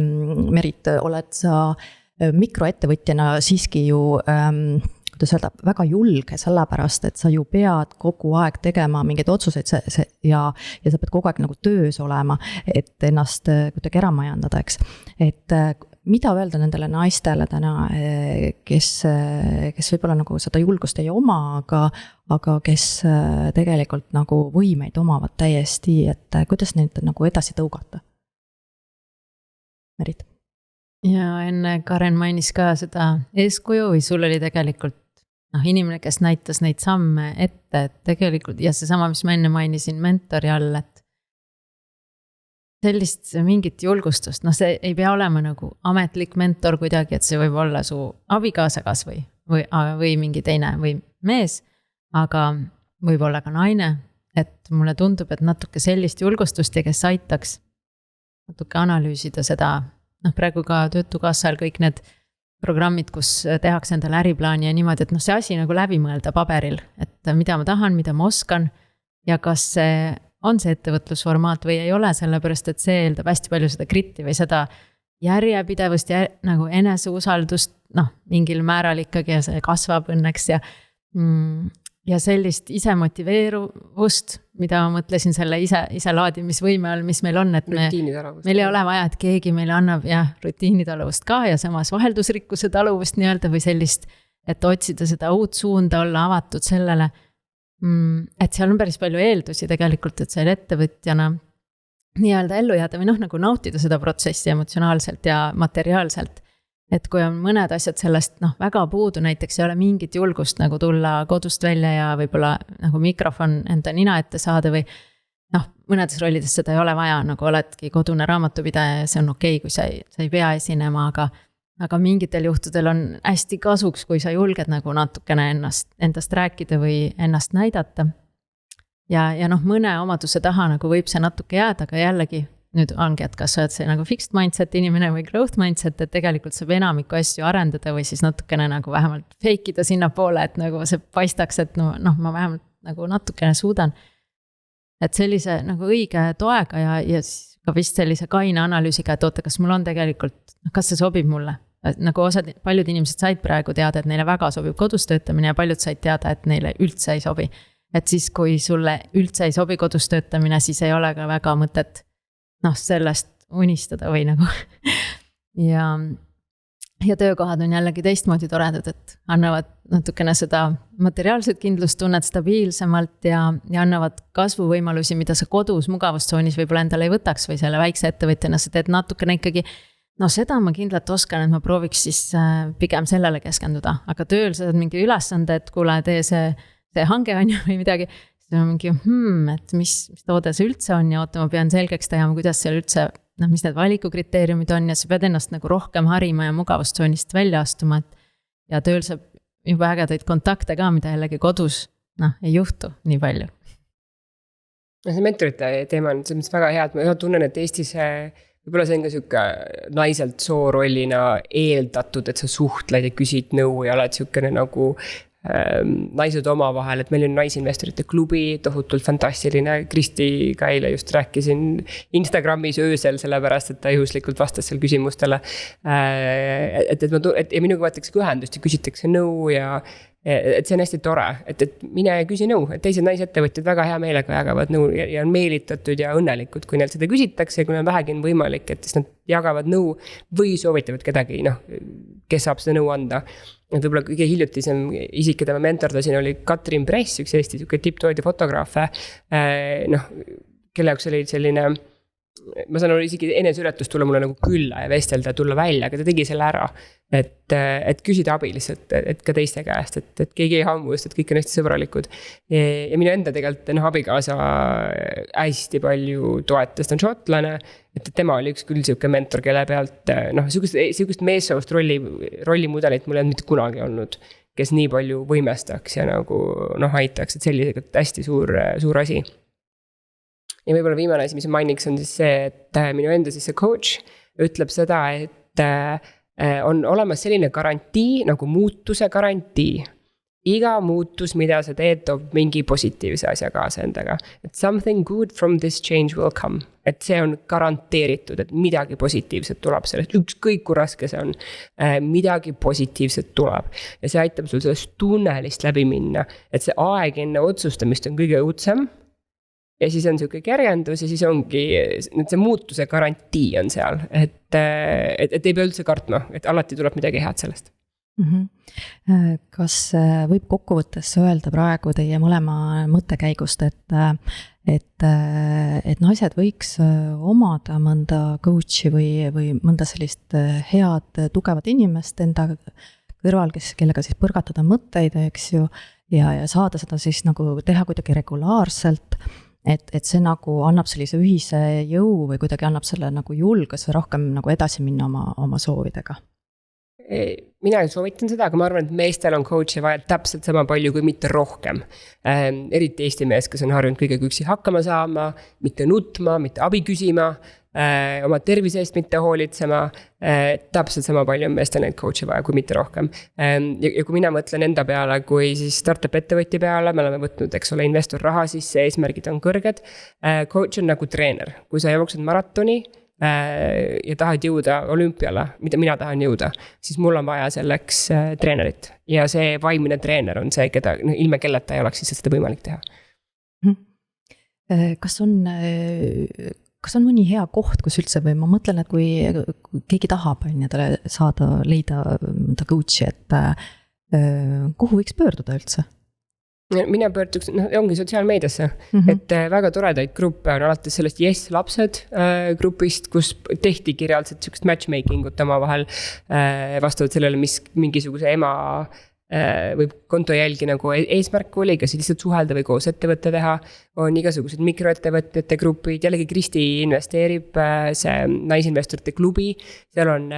Merit, oled sa mikroettevõtjana siiski ju, kuidas öelda, väga julge sellepärast, et sa ju pead kogu aeg tegema mingeid otsuseid ja sa pead kogu aeg nagu töös olema, et ennast kuidagi ära majandada, eks. Et mida öelda nendele naistele täna, kes võib-olla nagu seda julgust ei oma, aga kes tegelikult nagu võimeid omavad täiesti, et kuidas neid nagu edasi tõugata? Merit? Ja enne Karen mainis ka seda eeskuju või sul oli tegelikult inimene, kes näitas neid samme ette, et tegelikult ja seesama, mis ma enne mainisin mentori all, et sellist mingit julgustust, see ei pea olema nagu ametlik mentor kuidagi, et see võib olla su abikaasa kas või mingi teine või mees, aga võib olla ka naine, et mulle tundub, et natuke sellist julgustust ja kes aitaks natuke analüüsida seda, praegu ka Töötukassal kõik need programmid, kus tehakse endale äriplaani ja niimoodi, et see asi nagu läbi mõelda paberil, et mida ma tahan, mida ma oskan ja kas see on see ettevõtlusformaat või ei ole, sellepärast, et see eeldab hästi palju seda gritti või seda järjepidevust ja nagu eneseusaldust, mingil määral ikkagi ja see kasvab õnneks ja sellist ise motiveeruvust, mida ma mõtlesin selle ise laadimisvõime all, mis meil on, et meil ei ole vaja, et keegi meile annab rutiinitaluvust ka ja samas vaheldusrikkuse taluvust nii-öelda või sellist, et otsida seda uut suunda, olla avatud sellele, et seal on päris palju eeldusi tegelikult, et seal ettevõtjana nii-öelda ellu jääda või nagu nautida seda protsessi emotsionaalselt ja materiaalselt. Et kui on mõned asjad sellest väga puudu, näiteks ei ole mingit julgust nagu tulla kodust välja ja võib-olla nagu mikrofon enda nina ette saada või mõnedes rollides seda ei ole vaja, nagu oledki kodune raamatupidaja ja see on okei, kui sa ei pea esinema, aga mingitel juhtudel on hästi kasuks, kui sa julged nagu natukene endast rääkida või ennast näidata. Ja mõne omaduse taha nagu võib see natuke jääda, aga jällegi nüüd ongi, et kas sa oled see nagu fixed mindset inimene või growth mindset, et tegelikult saab enamiku asju arendada või siis natukene nagu vähemalt fake ida sinna poole, et nagu see paistaks, et ma vähemalt nagu natukene suudan. Et sellise nagu õige toega ja siis ka vist sellise kaine analüüsiga, et oota, kas mul on tegelikult, kas see sobib mulle? Nagu paljud inimesed said praegu teada, et neile väga sobib kodus töötamine ja paljud said teada, et neile üldse ei sobi. Et siis, kui sulle üldse ei sobi kodus töötamine, siis ei ole ka väga mõtet sellest unistada või nagu. ja töökohad on jällegi teistmoodi toredad, et annavad natukene seda materiaalset kindlustunnet stabiilsemalt ja annavad kasvuvõimalusi, mida sa kodus mugavustsoonis võib-olla endale ei võtaks või selle väikse ettevõtjana sa teed natukene ikkagi, seda ma kindlalt oskan, et ma prooviks siis pigem sellele keskenduda, aga tööl sa saad mingi ülesande, et kuule, tee see hange on ju või midagi, siis on mingi, et mis toode see üldse on ja oota, ma pean selgeks tegema, kuidas seal üldse, mis need valikukriteeriumid on ja sa pead ennast nagu rohkem harima ja mugavustsoonist välja astuma, et ja tööl saab juba ägedaid kontakte ka, mida jällegi kodus, ei juhtu nii palju. See mentorite teema on selles väga hea, et ma tunnen, et Eestis võib-olla see on ka siuke naiselt soorollina eeldatud, et sa suhtled ja küsid nõu ja oled siukene nagu naised oma vahel, et meil on naisinvestorite klubi, tohutult fantastiline, Kristi Kaile just rääkisin Instagramis öösel, sellepärast, et ta juhuslikult vastas seal küsimustele. Et minuga võetakse ühendust ja küsitakse nõu ja et see on hästi tore, et mine küsi nõu, et teised naisettevõtjad väga hea meelega jagavad nõu ja on meelitatud ja õnnelikud, kui neil seda küsitakse ja kui neil vähegi on võimalik, et siis nad jagavad nõu või soovitavad kedagi, kes saab seda nõu anda. Et võib-olla kõige hiljutisem isik, keda ma mentordasin, oli Katrin Press, üks Eesti tipptoodi fotograafe, kelle jaoks oli selline, ma saan aru isegi eneseületus tulla mulle nagu külla ja vestelda, tulla välja, aga ta tegi selle ära, et küsida abi lihtsalt, et ka teiste käest, et keegi ei hammu just, et kõik on hästi sõbralikud. Ja minu enda tegelikult abikaasa hästi palju toetas, ta on šotlane, et tema oli üks küll siuke mentor, kelle pealt, siukest meessoost rollimudelit mul ei olnud mitte kunagi olnud, kes nii palju võimestaks ja nagu aitaks, et sellisega hästi suur asi. Ja võib-olla viimane asi, mis mainiks, on siis see, et minu enda siis see coach ütleb seda, et on olemas selline garantii, nagu muutuse garantii. Iga muutus, mida sa teed, toob mingi positiivse asja kaasa endaga. Et something good from this change will come. Et see on garanteeritud, et midagi positiivset tuleb sellest. Ükskõik kui raske see on, midagi positiivset tuleb. Ja see aitab sul sellest tunnelist läbi minna. Et see aeg enne otsustamist on kõige õudsem. Ja siis on siuke kergendus ja siis ongi, see muutuse garantii on seal, et ei pea üldse kartma, et alati tuleb midagi head sellest. Kas võib kokkuvõttes öelda praegu teie mõlema mõttekäigust, et naised võiks omada mõnda coachi või mõnda sellist head, tugevat inimest enda kõrval, kellega siis põrgatada mõtteid, eks ju, ja saada seda siis nagu teha kuidagi regulaarselt, et see nagu annab sellise ühise jõu või kuidagi annab selle nagu julguse rohkem nagu edasi minna oma soovidega? Mina soovitan seda, aga ma arvan, et meestel on coach'i vaja täpselt sama palju kui mitte rohkem. Eriti Eesti mees, kes on harjunud kõigega üksi hakkama saama, mitte nutma, mitte abi küsima, oma tervise eest mitte hoolitsema, täpselt sama palju on meestel neid coach'i vaja kui mitte rohkem. Ja kui mina mõtlen enda peale, kui siis startup ettevõtja peale, me oleme võtnud, eks ole, investor raha sisse, eesmärgid on kõrged. Coach on nagu treener, kui sa jooksed maratoni ja tahad jõuda olümpiale, mida mina tahan jõuda, siis mul on vaja selleks treenerit. Ja see vaimne treener on see, keda ilme kelleta ei oleks siis seda võimalik teha. Kas on mõni hea koht, kus üldse või ma mõtlen, et kui keegi tahab talle leida coach'i, kuhu võiks pöörduda üldse? Mina pöörduks, ongi sotsiaalmeediasse, et väga toredaid gruppe on alates sellest Yes lapsed grupist, kus tehtigi reaalselt sellist matchmaking ut oma vahel vastavalt sellele, mis mingisuguse ema või konto jälgi nagu eesmärk oli, kas lihtsalt suhelda või koos ettevõtte teha, on igasugused mikroettevõtjate grupid, jällegi Kristi investeerib see naisinvestorite klubi, seal on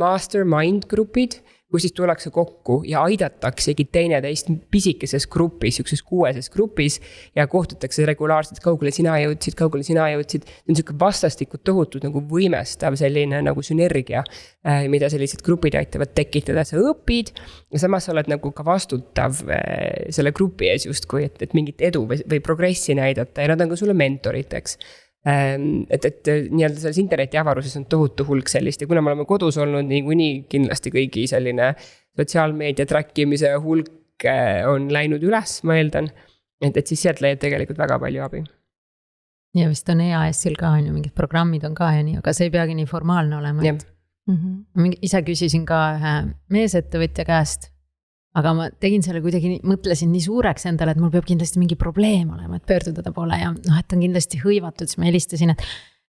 mastermind grupid, kus siis tullakse kokku ja aidataksegi teineteist pisikeses grupis, ükses 6 grupis ja kohtutakse regulaarselt, kaugele sina jõudsid. See on selline vastastikku tohutud nagu võimestav selline nagu sünergia, mida sellised grupid aitavad tekitada, sa õpid ja samas sa oled nagu ka vastutav selle grupi ees justkui, et mingit edu või progressi näidata ja nad on ka sulle mentoriteks. Et nii-öelda selles interneti avaruses on tohutu hulk sellist ja kuna me oleme kodus olnud niikuinii kindlasti kõigi selline sotsiaalmeedia trackimise hulk on läinud üles, ma eeldan, et siis sealt leiad tegelikult väga palju abi. Ja vist on EAS-il ka on ju, mingid programmid on ka ja nii, aga see ei peagi nii formaalne olema. Ise küsisin ka ühe meesettevõtja käest, aga ma tegin selle kuidagi, mõtlesin nii suureks endale, et mul peab kindlasti mingi probleem olema, et pöörduda ta poole ja et on kindlasti hõivatud, siis ma helistasin, et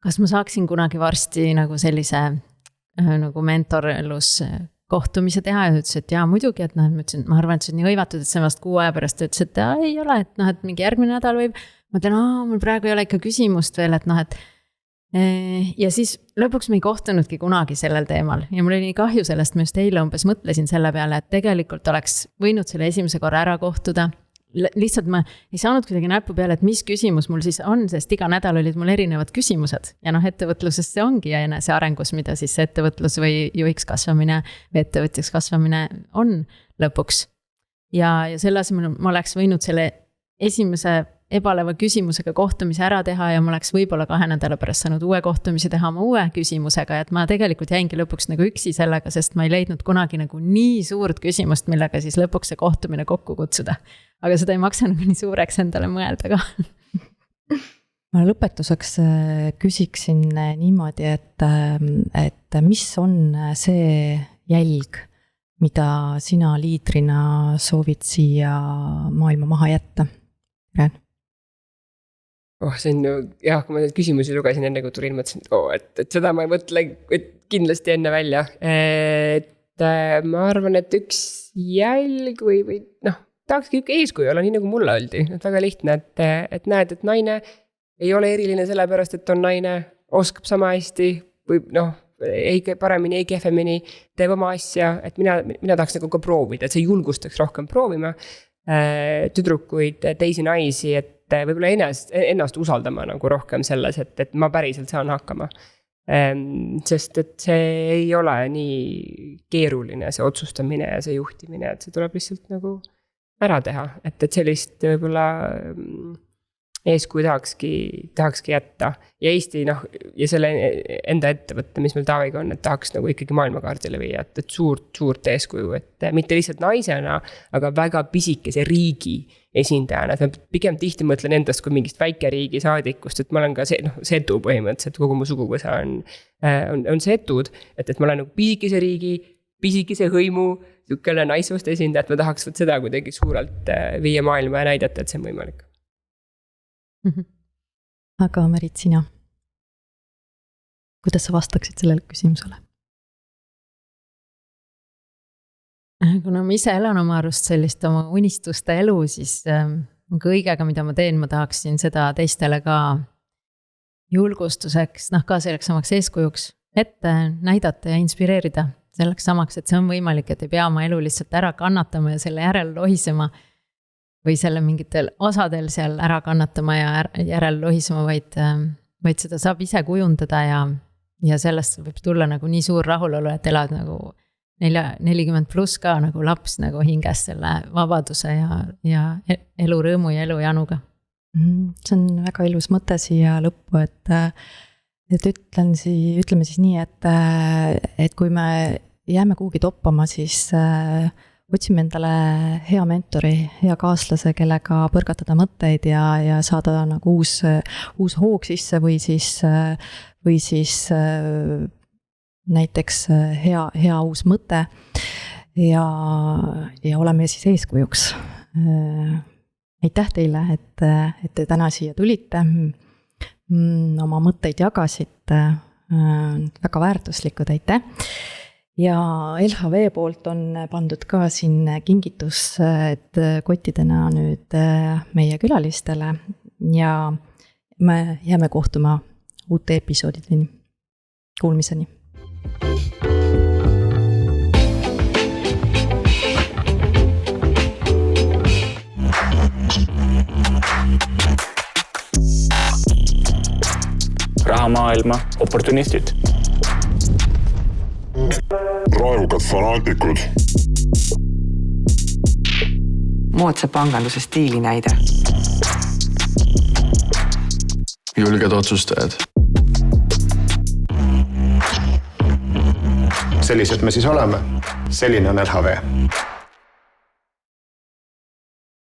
kas ma saaksin kunagi varsti nagu sellise nagu mentorlus kohtumise teha ja ütles, et jaa muidugi, et ma ütlesin, ma arvan, et see on nii hõivatud, et see vast 6 aja pärast ütles, et ei ole, et et mingi järgmine nädal võib, ma ütlen, mul praegu ei ole ikka küsimust veel, et et ja siis lõpuks me ei kohtunudki kunagi sellel teemal ja mul oli nii kahju sellest, ma just eile umbes mõtlesin selle peale, et tegelikult oleks võinud selle esimese korra ära kohtuda. Lihtsalt ma ei saanud kuidagi näpu peale, et mis küsimus mul siis on, sest iga nädal olid mul erinevad küsimused ja ettevõtluses see ongi ja enese arengus, mida siis ettevõtlus või juhiks kasvamine või ettevõtjaks kasvamine on lõpuks. Ja selle asemel ma oleks võinud selle esimese ebaleva küsimusega kohtumise ära teha ja ma oleks võib-olla 2 nädala pärast saanud uue kohtumise teha oma uue küsimusega, et ma tegelikult jäingi lõpuks nagu üksi sellega, sest ma ei leidnud kunagi nagu nii suurt küsimust, millega siis lõpuks see kohtumine kokku kutsuda. Aga seda ei maksa nagu nii suureks endale mõelda ka. Ma lõpetuseks küsiksin niimoodi, et mis on see jälg, mida sina liidrina soovid siia maailma maha jätta? See on kui ma neid küsimusi lugesin enne, kui tulin, mõtlesin, et seda ma ei mõtle kindlasti enne välja. Et ma arvan, et üks jälg või tahakski eeskuju olla, nii nagu mulle oldi. Et väga lihtne, et näed, et naine ei ole eriline sellepärast, et on naine, oskab sama hästi või ei paremini, ei kehvemini, teeb oma asja, et mina tahaks nagu ka proovida, et see julgustaks rohkem proovima tüdrukuid, teisi naisi, et võib-olla ennast usaldama nagu rohkem selles, et ma päriselt saan hakkama. Sest et see ei ole nii keeruline, see otsustamine ja see juhtimine, et see tuleb lihtsalt nagu ära teha, et sellist võib-olla eeskuju tahakski jätta ja Eesti ja selle enda ettevõtte, mis meil Taaviga on, et tahaks nagu ikkagi maailmakaardile viia, et suurt eeskuju, et mitte lihtsalt naisena, aga väga pisikese riigi esindajana, et ma pigem tihti mõtlen endast kui mingist väikeriigi saadikust, et ma olen ka setu põhimõtteliselt, kogu mu suguvõsa on setud, et ma olen nagu pisikese riigi, pisikese hõimu, niisugune naissoost esindaja, et ma tahaks seda kuidagi suurelt viia maailma ja näidata, et see on võimalik. Aga Marit, sina? Kuidas sa vastaksid sellele küsimusele? Kuna ma ise elan oma arust sellist oma unistuste elu, siis kõigega, mida ma teen, ma tahaksin seda teistele ka julgustuseks, ka selleks samaks eeskujuks ette näidata ja inspireerida. Selleks samaks, et see on võimalik, et ei pea oma elu lihtsalt ära kannatama ja selle järel lohisema või selle mingitel osadel seal ära kannatama ja järel lohisema, vaid seda saab ise kujundada ja sellest võib tulla nagu nii suur rahulolu, et elad nagu 40 pluss ka nagu laps nagu hinges selle vabaduse ja elu rõõmu ja elu januga. See on väga ilus mõte siia lõppu, et ütleme siis nii, et kui me jääme kuhugi toppama, siis otsime endale hea mentori, hea kaaslase, kellega põrgatada mõtteid ja saada nagu uus hoog sisse või siis näiteks hea uus mõte. ja oleme siis eeskujuks. Aitäh teile, et te täna siia tulite, oma mõtteid jagasite, väga väärtuslikud, aitäh. Ja LHV poolt on pandud ka siin kingitus, et kottidena nüüd meie külalistele ja me jääme kohtuma uute episoodideni. Kuulmiseni. Rahamaailma oportunistid. Raevukad fanaatikud. Moodsa panganduse stiili näide. Julged otsustajad. Sellised me siis oleme. Selline on LHV.